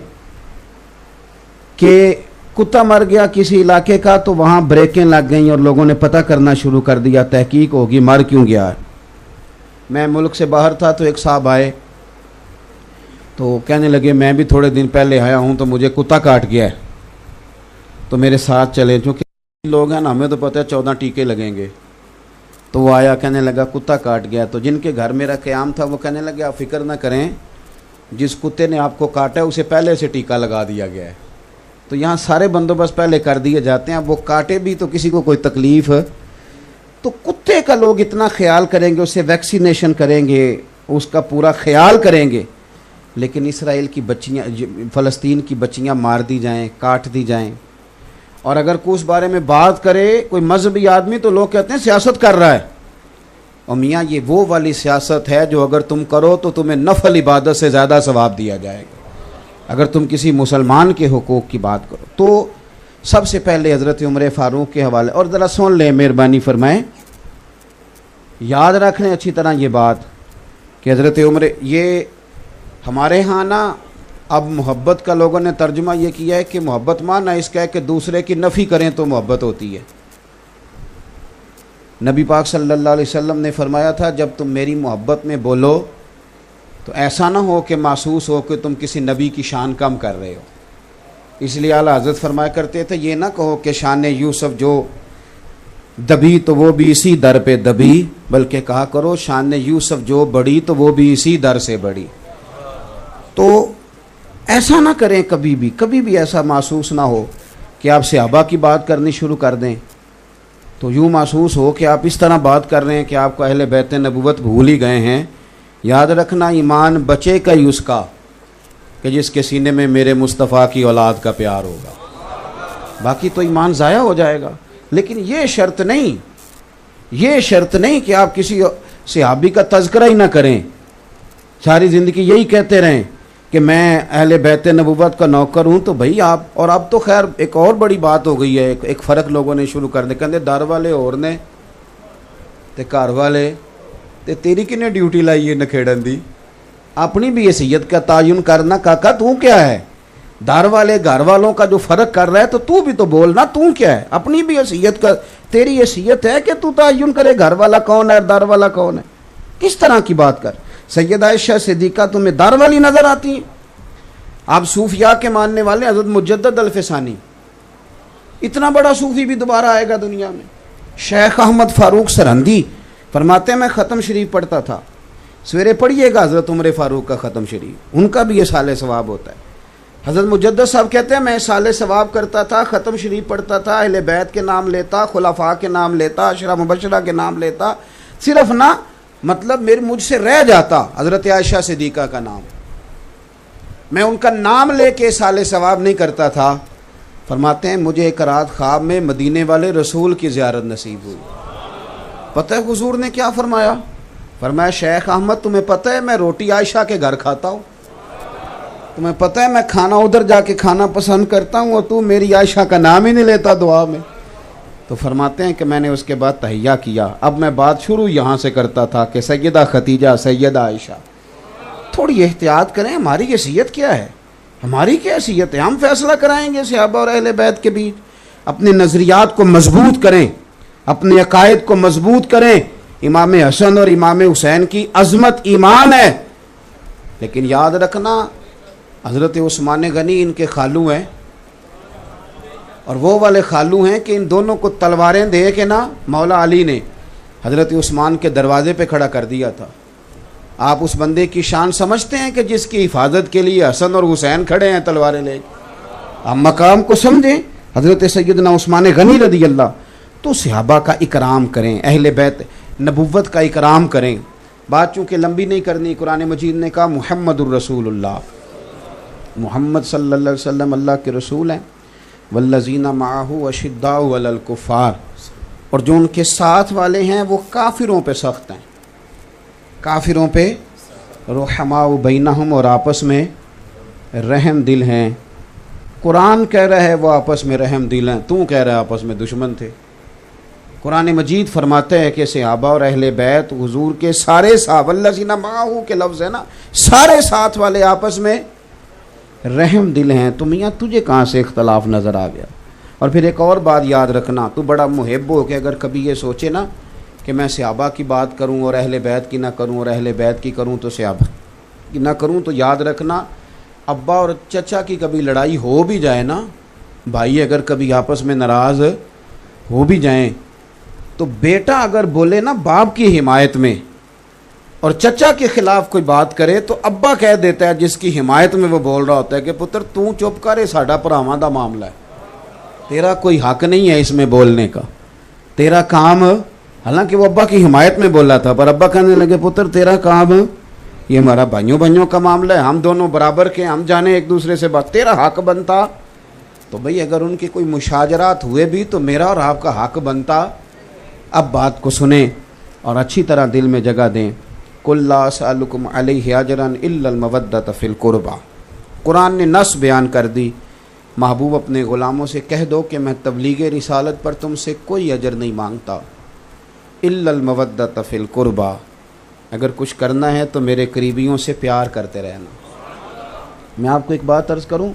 کہ کتا مر گیا کسی علاقے کا تو وہاں بریکیں لگ گئیں اور لوگوں نے پتہ کرنا شروع کر دیا, تحقیق ہوگی مر کیوں گیا ہے. میں ملک سے باہر تھا تو ایک صاحب آئے تو کہنے لگے میں بھی تھوڑے دن پہلے آیا ہوں تو مجھے کتا کاٹ گیا ہے, تو میرے ساتھ چلے. چونکہ لوگ ہیں نا, ہمیں تو پتہ ہے 14 ٹیکے لگیں گے. تو وہ آیا, کہنے لگا کتا کاٹ گیا. تو جن کے گھر میرا قیام تھا وہ کہنے لگے آپ فکر نہ کریں, جس کتے نے آپ کو کاٹا ہے اسے پہلے سے ٹیکا لگا دیا گیا ہے. تو یہاں سارے بندوبست پہلے کر دیے جاتے ہیں. اب وہ کاٹے بھی تو کسی کو کوئی تکلیف, تو کتے کا لوگ اتنا خیال کریں گے, اسے ویکسینیشن کریں گے, اس کا پورا خیال کریں گے. لیکن اسرائیل کی بچیاں, فلسطین کی بچیاں مار دی جائیں, کاٹ دی جائیں, اور اگر کوئی اس بارے میں بات کرے کوئی مذہبی آدمی تو لوگ کہتے ہیں سیاست کر رہا ہے. اور میاں یہ وہ والی سیاست ہے جو اگر تم کرو تو تمہیں نفل عبادت سے زیادہ ثواب دیا جائے گا اگر تم کسی مسلمان کے حقوق کی بات کرو. تو سب سے پہلے حضرت عمر فاروق کے حوالے, اور ذرا سن لیں, مہربانی فرمائیں, یاد رکھ لیں اچھی طرح یہ بات کہ حضرت عمر, یہ ہمارے ہاں نا اب محبت کا لوگوں نے ترجمہ یہ کیا ہے کہ محبت مانا اس کا ہے کہ دوسرے کی نفی کریں تو محبت ہوتی ہے. نبی پاک صلی اللہ علیہ وسلم نے فرمایا تھا جب تم میری محبت میں بولو تو ایسا نہ ہو کہ محسوس ہو کہ تم کسی نبی کی شان کم کر رہے ہو. اس لیے اعلیٰ حضرت فرمایا کرتے تھے یہ نہ کہو کہ شان یوسف جو دبی تو وہ بھی اسی در پہ دبی, بلکہ کہا کرو شان یوسف جو بڑی تو وہ بھی اسی در سے بڑی. تو ایسا نہ کریں, کبھی بھی ایسا محسوس نہ ہو کہ آپ صحابہ کی بات کرنی شروع کر دیں تو یوں محسوس ہو کہ آپ اس طرح بات کر رہے ہیں کہ آپ کو اہل بیت نبوت بھول ہی گئے ہیں. یاد رکھنا ایمان بچے کا ہی اس کا کہ جس کے سینے میں میرے مصطفیٰ کی اولاد کا پیار ہوگا, باقی تو ایمان ضائع ہو جائے گا. لیکن یہ شرط نہیں کہ آپ کسی صحابی کا تذکرہ ہی نہ کریں, ساری زندگی یہی کہتے رہیں کہ میں اہل بیت نبوت کا نوکر ہوں. تو بھئی آپ, اور اب تو خیر ایک اور بڑی بات ہو گئی ہے, ایک فرق لوگوں نے شروع کر دیا, کہتے در والے اور نے تے گھر والے, تے تیری کنے ڈیوٹی لائی ہے نکھیڑن دی, اپنی بھی حیثیت کا تعین کرنا. کاکا تو کیا ہے, در والے گھر والوں کا جو فرق کر رہا ہے تو بھی تو بولنا, تو کیا ہے, اپنی بھی حیثیت کا, تیری حیثیت ہے کہ تو تعین کرے گھر والا کون ہے در والا کون ہے. کس طرح کی بات کر. سیدہ عائشہ صدیقہ تمہیں در والی نظر آتی ہیں. آپ صوفیاء کے ماننے والے حضرت مجدد الفسانی, اتنا بڑا صوفی بھی دوبارہ آئے گا دنیا میں. شیخ احمد فاروق سرہندی فرماتے ہیں میں ختم شریف پڑھتا تھا, سویرے پڑھیے گا حضرت عمر فاروق کا ختم شریف, ان کا بھی یہ سال ثواب ہوتا ہے. حضرت مجدد صاحب کہتے ہیں میں سال ثواب کرتا تھا, ختم شریف پڑھتا تھا, اہل بیت کے نام لیتا, خلفاء کے نام لیتا, عشرہ مبشرہ کے نام لیتا, صرف نہ مطلب مجھ سے رہ جاتا حضرت عائشہ صدیقہ کا نام, میں ان کا نام لے کے سال ثواب نہیں کرتا تھا. فرماتے ہیں مجھے ایک رات خواب میں مدینے والے رسول کی زیارت نصیب ہوئی. پتہ ہے حضور نے کیا فرمایا؟ فرمایا شیخ احمد تمہیں پتہ ہے میں روٹی عائشہ کے گھر کھاتا ہوں, تمہیں پتہ ہے میں کھانا ادھر جا کے کھانا پسند کرتا ہوں اور تو میری عائشہ کا نام ہی نہیں لیتا دعا میں. تو فرماتے ہیں کہ میں نے اس کے بعد تحیہ کیا. اب میں بات شروع یہاں سے کرتا تھا کہ سیدہ خدیجہ, سیدہ عائشہ. تھوڑی احتیاط کریں, ہماری حیثیت کیا ہے, ہماری کیا حیثیت ہے, ہم فیصلہ کرائیں گے صحابہ اور اہل بیت کے بیچ. اپنے نظریات کو مضبوط کریں, اپنے عقائد کو مضبوط کریں. امام حسن اور امام حسین کی عظمت ایمان ہے, لیکن یاد رکھنا حضرت عثمان غنی ان کے خالو ہیں, اور وہ والے خالو ہیں کہ ان دونوں کو تلواریں دے کے نا مولا علی نے حضرت عثمان کے دروازے پہ کھڑا کر دیا تھا. آپ اس بندے کی شان سمجھتے ہیں کہ جس کی حفاظت کے لیے حسن اور حسین کھڑے ہیں تلواریں لے کے. آپ مقام کو سمجھیں, حضرت سیدنا عثمان غنی رضی اللہ. تو صحابہ کا اکرام کریں, اہل بیت نبوت کا اکرام کریں. بات چونکہ لمبی نہیں کرنی, قرآن مجید نے کہا محمد الرسول اللہ, محمد صلی اللہ علیہ وسلم اللہ کے رسول ہیں. والذین معہ اشداء علی الکفار, اور جو ان کے ساتھ والے ہیں وہ کافروں پہ سخت ہیں. کافروں پہ رحماء بینہم، اور آپس میں رحم دل ہیں. قرآن کہہ رہا ہے وہ آپس میں رحم دل ہیں، تو کہہ رہا ہے آپس میں دشمن تھے. قرآن مجید فرماتا ہے کہ صحابہ اور اہل بیت حضور کے سارے صحابہ، الذین معہ کے لفظ ہے نا، سارے ساتھ والے آپس میں رحم دل ہیں. تو میاں تجھے کہاں سے اختلاف نظر آ گیا؟ اور پھر ایک اور بات یاد رکھنا، تو بڑا محب ہو کہ اگر کبھی یہ سوچے نا کہ میں صحابہ کی بات کروں اور اہل بیت کی نہ کروں، اور اہل بیت کی کروں تو صحابہ کی نہ کروں، تو یاد رکھنا ابا اور چچا کی کبھی لڑائی ہو بھی جائے نا، بھائی اگر کبھی آپس میں ناراض ہو بھی جائیں، تو بیٹا اگر بولے نا باپ کی حمایت میں اور چچا کے خلاف کوئی بات کرے، تو ابا کہہ دیتا ہے جس کی حمایت میں وہ بول رہا ہوتا ہے کہ پتر تو چپ کرے، ساڈا پراواں دا معاملہ ہے، تیرا کوئی حق نہیں ہے اس میں بولنے کا، تیرا کام، حالانکہ وہ ابا کی حمایت میں بولا تھا، پر ابا کہنے لگے پتر تیرا کام، یہ ہمارا بھائیوں کا معاملہ ہے، ہم دونوں برابر کے، ہم جانے ایک دوسرے سے بات، تیرا حق بنتا. تو بھئی اگر ان کے کوئی مشاجرات ہوئے بھی تو میرا اور آپ کا حق بنتا. اب بات کو سنیں اور اچھی طرح دل میں جگہ دیں. قُلْ لَا أَسْأَلُكُمْ عَلَيْهِ أَجْرًا إِلَّا الْمَوَدَّةَ فِي الْقُرْبَى. قرآن نے نص بیان کر دی، محبوب اپنے غلاموں سے کہہ دو کہ میں تبلیغ رسالت پر تم سے کوئی اجر نہیں مانگتا، إِلَّا الْمَوَدَّةَ فِي الْقُرْبَى، اگر کچھ کرنا ہے تو میرے قریبیوں سے پیار کرتے رہنا. میں آپ کو ایک بات عرض کروں،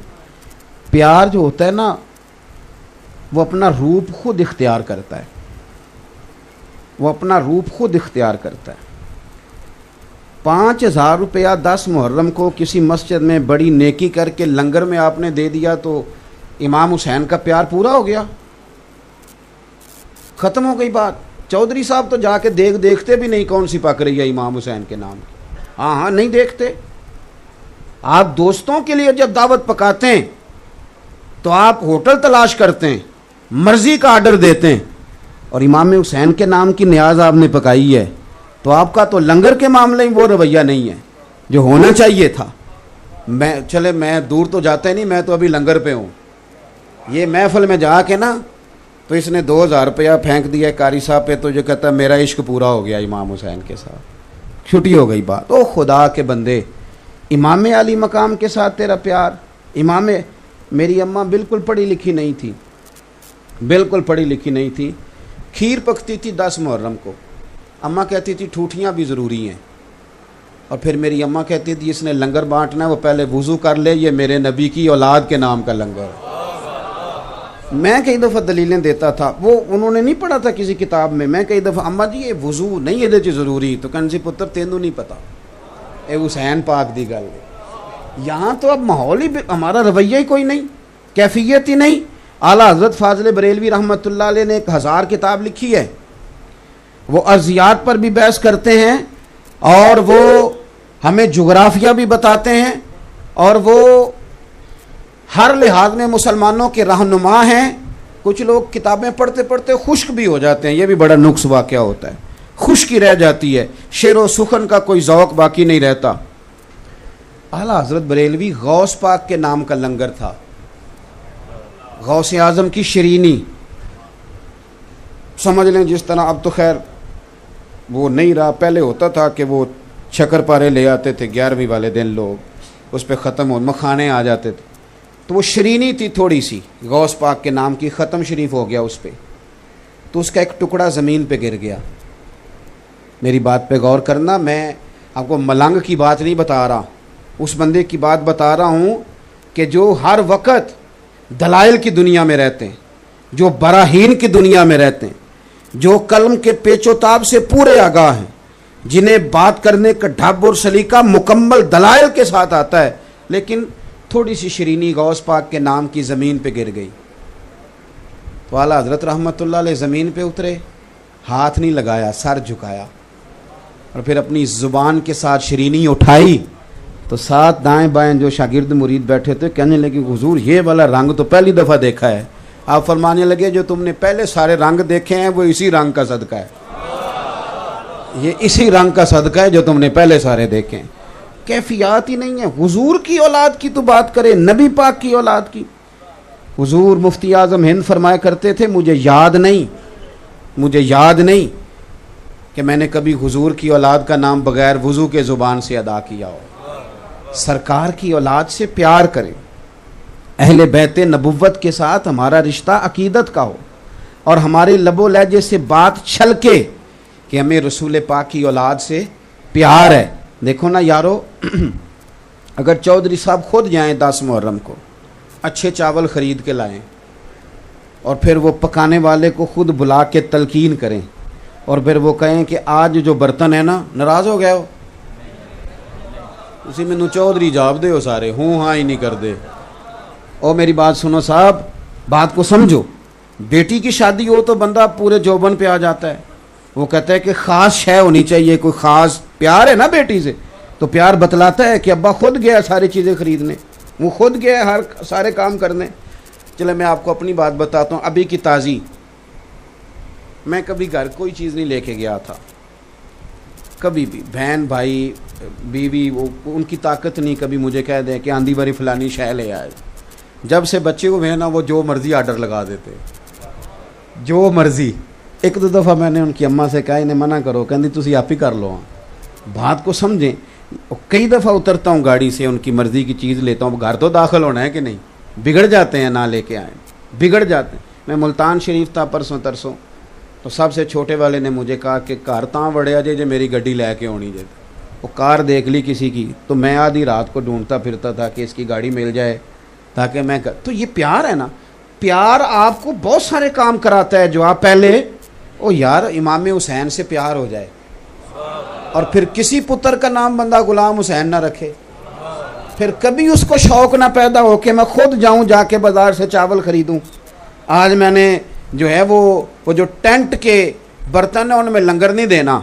پیار جو ہوتا ہے نا وہ اپنا روپ خود اختیار کرتا ہے، وہ اپنا روپ خود اختیار کرتا ہے. 5,000 روپیہ 10 محرم کو کسی مسجد میں بڑی نیکی کر کے لنگر میں آپ نے دے دیا تو امام حسین کا پیار پورا ہو گیا، ختم ہو گئی بات. چودھری صاحب تو جا کے دیکھتے بھی نہیں کون سی پک رہی ہے امام حسین کے نام کی. ہاں نہیں دیکھتے. آپ دوستوں کے لیے جب دعوت پکاتے ہیں تو آپ ہوٹل تلاش کرتے ہیں، مرضی کا آرڈر دیتے ہیں، اور امام حسین کے نام کی نیاز آپ نے پکائی ہے تو آپ کا تو لنگر کے معاملے میں وہ رویہ نہیں ہے جو ہونا چاہیے تھا. میں دور تو جاتا ہی نہیں، میں تو ابھی لنگر پہ ہوں. یہ محفل میں جا کے نا تو اس نے 2,000 روپیہ پھینک دیا قاری صاحب پہ، تو جو کہتا ہے میرا عشق پورا ہو گیا امام حسین کے ساتھ، چھٹی ہو گئی بات. او خدا کے بندے، امام علی مقام کے ساتھ تیرا پیار. میری اماں بالکل پڑھی لکھی نہیں تھی، بالکل پڑھی لکھی نہیں تھی. کھیر پکتی تھی 10 محرم کو، اماں کہتی تھی ٹھوٹیاں بھی ضروری ہیں، اور پھر میری اماں کہتی تھی اس نے لنگر بانٹنا ہے وہ پہلے وضو کر لے، یہ میرے نبی کی اولاد کے نام کا لنگر ہے. میں کئی دفعہ دلیلیں دیتا تھا، وہ انہوں نے نہیں پڑھا تھا کسی کتاب میں. میں کئی دفعہ اماں جی یہ وضو نہیں یہ ضروری، تو کہنے سی پتر تینوں نہیں پتا، اے حسین پاک دی گل. یہاں تو اب ماحول ہی ہمارا رویہ ہی کوئی نہیں، کیفیت ہی نہیں. اعلیٰ حضرت فاضل بریلوی رحمۃ اللہ علیہ نے 1000 کتاب لکھی ہے، وہ ارضیات پر بھی بحث کرتے ہیں اور وہ ہمیں جغرافیہ بھی بتاتے ہیں، اور وہ ہر لحاظ میں مسلمانوں کے رہنما ہیں. کچھ لوگ کتابیں پڑھتے پڑھتے خشک بھی ہو جاتے ہیں، یہ بھی بڑا نقص واقعہ ہوتا ہے، خشکی رہ جاتی ہے، شعر و سخن کا کوئی ذوق باقی نہیں رہتا. اعلیٰ حضرت بریلوی غوث پاک کے نام کا لنگر تھا، غوث اعظم کی شرینی، سمجھ لیں جس طرح اب تو خیر وہ نہیں رہا. پہلے ہوتا تھا کہ وہ شکر پارے لے آتے تھے 11ویں والے دن، لوگ اس پہ ختم ہو مکھانے آ جاتے تھے، تو وہ شرینی تھی تھوڑی سی غوث پاک کے نام کی، ختم شریف ہو گیا اس پہ، تو اس کا ایک ٹکڑا زمین پہ گر گیا. میری بات پہ غور کرنا، میں آپ کو ملنگ کی بات نہیں بتا رہا، اس بندے کی بات بتا رہا ہوں کہ جو ہر وقت دلائل کی دنیا میں رہتے ہیں، جو براہین کی دنیا میں رہتے ہیں، جو قلم کے پیچ و تاب سے پورے آگاہ ہیں، جنہیں بات کرنے کا ڈھب اور سلیقہ مکمل دلائل کے ساتھ آتا ہے، لیکن تھوڑی سی شرینی غوث پاک کے نام کی زمین پہ گر گئی. تو اعلیٰ حضرت رحمۃ اللہ علیہ زمین پہ اترے، ہاتھ نہیں لگایا، سر جھکایا، اور پھر اپنی زبان کے ساتھ شرینی اٹھائی. تو ساتھ دائیں بائیں جو شاگرد مرید بیٹھے تھے کہنے لگے حضور یہ والا رنگ تو پہلی دفعہ دیکھا ہے. آپ فرمانے لگے جو تم نے پہلے سارے رنگ دیکھے ہیں وہ اسی رنگ کا صدقہ ہے، یہ اسی رنگ کا صدقہ ہے جو تم نے پہلے سارے دیکھے ہیں. کیفیات ہی نہیں ہے. حضور کی اولاد کی تو بات کرے، نبی پاک کی اولاد کی. حضور مفتی اعظم ہند فرمایا کرتے تھے مجھے یاد نہیں کہ میں نے کبھی حضور کی اولاد کا نام بغیر وضو کے زبان سے ادا کیا ہو. سرکار کی اولاد سے پیار کریں. اہل بیت نبوت کے ساتھ ہمارا رشتہ عقیدت کا ہو اور ہمارے لب و لہجے سے بات چھلکے کہ ہمیں رسول پاک کی اولاد سے پیار ہے. دیکھو نا یارو، اگر چودھری صاحب خود جائیں 10 محرم کو اچھے چاول خرید کے لائیں اور پھر وہ پکانے والے کو خود بلا کے تلقین کریں اور پھر وہ کہیں کہ آج جو برتن ہے نا، ناراض ہو گئے ہو، اسی میں چودھری جاب دے ہو سارے ہوں ہاں ہی نہیں کر دے. او میری بات سنو صاحب، بات کو سمجھو. بیٹی کی شادی ہو تو بندہ پورے جوبن پہ آ جاتا ہے. وہ کہتا ہے کہ خاص شے ہونی چاہیے، کوئی خاص پیار ہے نا بیٹی سے، تو پیار بتلاتا ہے کہ ابا خود گیا ساری چیزیں خریدنے، وہ خود گیا ہر سارے کام کرنے. چلے میں آپ کو اپنی بات بتاتا ہوں. ابھی کی تازی، میں کبھی گھر کوئی چیز نہیں لے کے گیا تھا کبھی بھی. بہن بھائی بیوی وہ ان کی طاقت نہیں کبھی مجھے کہہ دیں کہ آندھی باری فلانی شے لے آئے. جب سے بچے ہوئے ہیں نا وہ جو مرضی آرڈر لگا دیتے، جو مرضی. ایک دو دفعہ میں نے ان کی اماں سے کہا انہیں منع کرو، کہندی تسی آپ ہی کر لو. بات کو سمجھیں. کئی دفعہ اترتا ہوں گاڑی سے، ان کی مرضی کی چیز لیتا ہوں. گھر تو داخل ہونا ہے کہ نہیں، بگڑ جاتے ہیں نہ لے کے آئیں، بگڑ جاتے ہیں. میں ملتان شریف تھا پرسوں ترسوں، تو سب سے چھوٹے والے نے مجھے کہا کہ کار تاں وڑیا جے میری گڈی لے کے ہونی جے. وہ کار دیکھ لی کسی کی تو میں آدھی رات کو ڈھونڈتا پھرتا تھا کہ اس کی گاڑی مل جائے تاکہ میں تو یہ پیار ہے نا. پیار آپ کو بہت سارے کام کراتا ہے جو آپ پہلے او یار امام حسین سے پیار ہو جائے اور پھر کسی پتر کا نام بندہ غلام حسین نہ رکھے، پھر کبھی اس کو شوق نہ پیدا ہو کہ میں خود جاؤں جا کے بازار سے چاول خریدوں. آج میں نے جو ہے وہ جو ٹینٹ کے برتن ہیں ان میں لنگر نہیں دینا.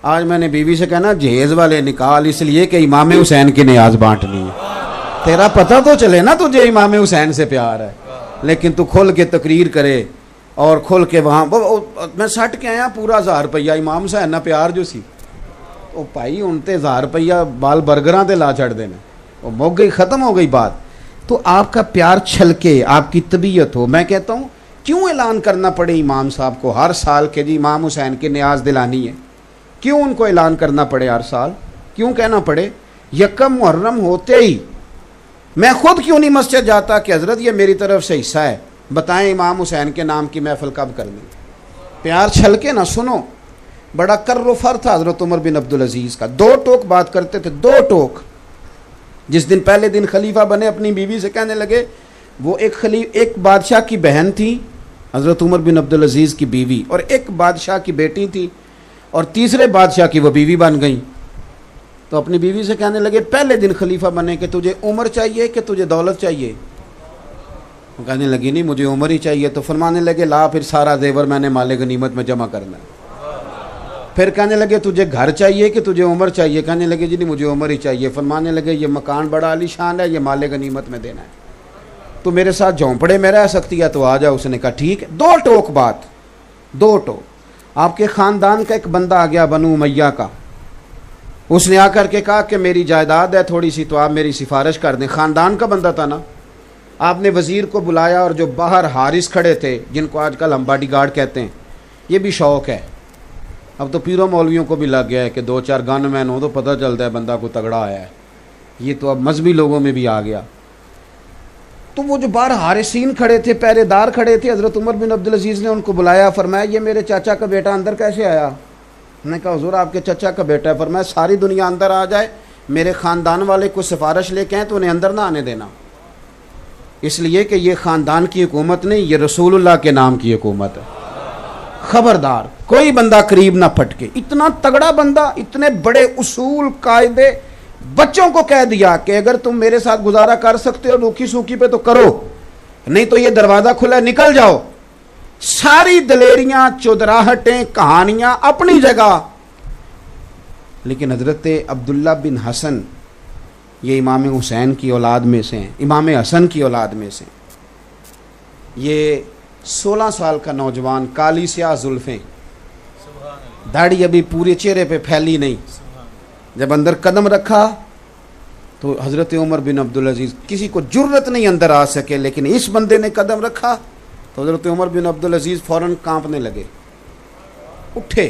آج میں نے بیوی سے کہنا جہیز والے نکال، اس لیے کہ امام حسین کی نیاز بانٹنی ہے. تیرا پتہ تو چلے نا تجھے امام حسین سے پیار ہے، لیکن تو کھل کے تقریر کرے اور کھل کے وہاں میں سٹ کے آیا پورا 1000 روپیہ امام حسین نہ پیار جو سی وہ بھائی ان تے 1000 روپیہ بال برگراں تے لا چڑھ دینا، وہ مک گئی، ختم ہو گئی بات. تو آپ کا پیار چھلکے، آپ کی طبیعت ہو. میں کہتا ہوں کیوں اعلان کرنا پڑے امام صاحب کو ہر سال کہ جی امام حسین کی نیاز دلانی ہے؟ کیوں ان کو اعلان کرنا پڑے ہر سال؟ کیوں کہنا پڑے؟ یکم محرم ہوتے ہی میں خود کیوں نہیں مسجد جاتا کہ حضرت یہ میری طرف سے حصہ ہے، بتائیں امام حسین کے نام کی محفل کب کرنی؟ پیار چھلکے نہ. سنو، بڑا کر و فر تھا حضرت عمر بن عبدالعزیز کا. 2 ٹوک بات کرتے تھے، 2 ٹوک. جس دن پہلے دن خلیفہ بنے اپنی بیوی سے کہنے لگے، وہ ایک بادشاہ کی بہن تھی حضرت عمر بن عبدالعزیز کی بیوی، اور ایک بادشاہ کی بیٹی تھی اور تیسرے بادشاہ کی وہ بیوی بن گئی. تو اپنی بیوی سے کہنے لگے پہلے دن خلیفہ بنے کہ تجھے عمر چاہیے کہ تجھے دولت چاہیے؟ وہ کہنے لگی نہیں مجھے عمر ہی چاہیے. تو فرمانے لگے لا پھر سارا زیور میں نے مال غنیمت میں جمع کرنا ہے. پھر کہنے لگے تجھے گھر چاہیے کہ تجھے عمر چاہیے؟ کہنے لگے جی نہیں مجھے عمر ہی چاہیے. فرمانے لگے یہ مکان بڑا عالی شان ہے، یہ مال غنیمت میں دینا ہے، تو میرے ساتھ جھونپڑے میں رہ سکتی ہے تو آ جاؤ. اس نے کہا ٹھیک ہے. 2 ٹوک بات، 2 ٹوک. آپ کے خاندان کا ایک بندہ آ گیا بنو امیہ کا، اس نے آ کر کے کہا کہ میری جائیداد ہے تھوڑی سی تو آپ میری سفارش کر دیں. خاندان کا بندہ تھا نا. آپ نے وزیر کو بلایا اور جو باہر حارس کھڑے تھے جن کو آج کل ہم باڈی گارڈ کہتے ہیں، یہ بھی شوق ہے. اب تو پیروں مولویوں کو بھی لگ گیا ہے کہ 2-4 گن مین ہو تو پتہ چلتا ہے بندہ کو تگڑا آیا ہے. یہ تو اب مذہبی لوگوں میں بھی آ گیا. تو وہ جو باہر حارسین کھڑے تھے، پہرے دار کھڑے تھے، حضرت عمر بن عبدالعزیز نے ان کو بلایا. فرمایا یہ میرے چاچا کا بیٹا اندر کیسے آیا؟ میں نے کہا حضور آپ کے چچا کا بیٹا ہے. فرمایا ساری دنیا اندر آ جائے، میرے خاندان والے کو سفارش لے کے آئیں تو انہیں اندر نہ آنے دینا، اس لیے کہ یہ خاندان کی حکومت نہیں، یہ رسول اللہ کے نام کی حکومت ہے. خبردار کوئی بندہ قریب نہ پھٹکے. اتنا تگڑا بندہ، اتنے بڑے اصول قاعدے. بچوں کو کہہ دیا کہ اگر تم میرے ساتھ گزارا کر سکتے ہو روکھی سوکھی پہ تو کرو، نہیں تو یہ دروازہ کھلا ہے نکل جاؤ. ساری دلیریاں، چودراہٹیں، کہانیاں اپنی جگہ. لیکن حضرت عبداللہ بن حسن یہ امام حسین کی اولاد میں سے ہیں، امام حسن کی اولاد میں سے. یہ 16 سال کا نوجوان، کالی سیاہ زلفیں، داڑھی ابھی پورے چہرے پہ پھیلی نہیں. جب اندر قدم رکھا تو حضرت عمر بن عبدالعزیز کسی کو جرت نہیں اندر آ سکے، لیکن اس بندے نے قدم رکھا تو حضرت عمر بن عبدالعزیز فوراً کانپنے لگے، اٹھے،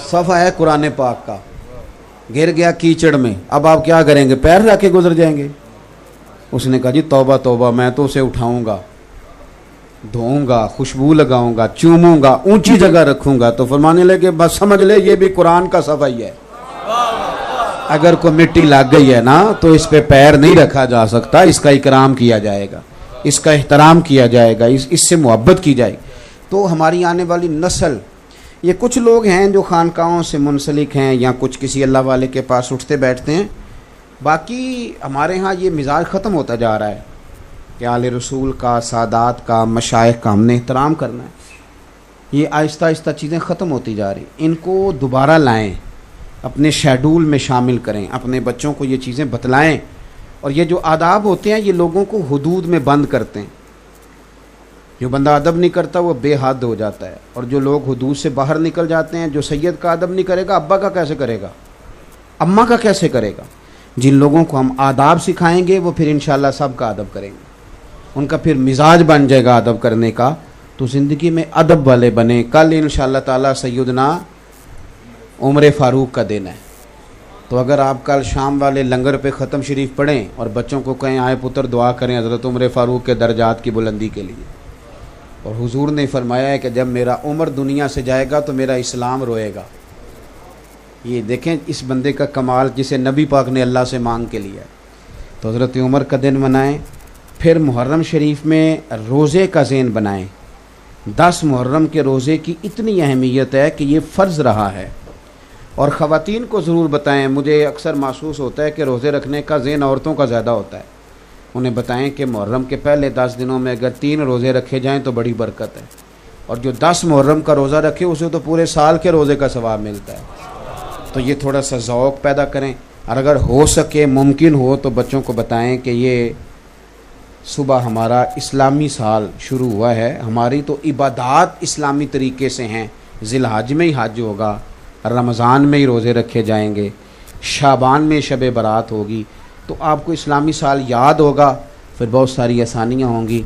صفحہ ہے قرآن پاک کا، گر گیا کیچڑ میں، اب آپ کیا کریں گے؟ پیر رکھ کے گزر جائیں گے؟ اس نے کہا جی توبہ توبہ، میں تو اسے اٹھاؤں گا، دھوؤں گا، خوشبو لگاؤں گا، چوموں گا، اونچی جگہ رکھوں گا۔ تو فرمانے لگے بس سمجھ لے یہ بھی قرآن کا صفحہ ہی ہے، اگر کوئی مٹی لگ گئی ہے نا تو اس پہ پیر نہیں رکھا جا سکتا، اس کا اکرام کیا جائے گا، اس کا احترام کیا جائے گا، اس سے محبت کی جائے گی۔ تو ہماری آنے والی نسل، یہ کچھ لوگ ہیں جو خانقاہوں سے منسلک ہیں یا کچھ کسی اللہ والے کے پاس اٹھتے بیٹھتے ہیں، باقی ہمارے ہاں یہ مزاج ختم ہوتا جا رہا ہے کہ آل رسول کا، سادات کا، مشائخ کا ہم نے احترام کرنا ہے۔ یہ آہستہ آہستہ چیزیں ختم ہوتی جا رہی، ان کو دوبارہ لائیں، اپنے شیڈول میں شامل کریں، اپنے بچوں کو یہ چیزیں بتلائیں۔ اور یہ جو آداب ہوتے ہیں یہ لوگوں کو حدود میں بند کرتے ہیں۔ جو بندہ ادب نہیں کرتا وہ بے حد ہو جاتا ہے، اور جو لوگ حدود سے باہر نکل جاتے ہیں، جو سید کا ادب نہیں کرے گا ابا کا کیسے کرے گا، اماں کا کیسے کرے گا؟ جن لوگوں کو ہم آداب سکھائیں گے وہ پھر انشاءاللہ سب کا ادب کریں گے، ان کا پھر مزاج بن جائے گا ادب کرنے کا، تو زندگی میں ادب والے بنے۔ کل انشاءاللہ تعالی سیدنا عمر فاروق کا دن ہے، تو اگر آپ کل شام والے لنگر پہ ختم شریف پڑھیں اور بچوں کو کہیں آئے پتر دعا کریں حضرت عمر فاروق کے درجات کی بلندی کے لیے، اور حضور نے فرمایا ہے کہ جب میرا عمر دنیا سے جائے گا تو میرا اسلام روئے گا۔ یہ دیکھیں اس بندے کا کمال جسے نبی پاک نے اللہ سے مانگ کے لیا ہے۔ تو حضرت عمر کا دن منائیں، پھر محرم شریف میں روزے کا ذہن بنائیں۔ 10 محرم کے روزے کی اتنی اہمیت ہے کہ یہ فرض رہا ہے، اور خواتین کو ضرور بتائیں۔ مجھے اکثر محسوس ہوتا ہے کہ روزے رکھنے کا ذہن عورتوں کا زیادہ ہوتا ہے، انہیں بتائیں کہ محرم کے پہلے 10 دنوں میں اگر 3 روزے رکھے جائیں تو بڑی برکت ہے، اور جو 10 محرم کا روزہ رکھے اسے تو پورے سال کے روزے کا ثواب ملتا ہے۔ تو یہ تھوڑا سا ذوق پیدا کریں، اور اگر ہو سکے ممکن ہو تو بچوں کو بتائیں کہ یہ صبح ہمارا اسلامی سال شروع ہوا ہے، ہماری تو عبادات اسلامی طریقے سے ہیں، ذی الحج میں ہی حج ہوگا، رمضان میں ہی روزے رکھے جائیں گے، شعبان میں شب برات ہوگی، تو آپ کو اسلامی سال یاد ہوگا، پھر بہت ساری آسانیاں ہوں گی۔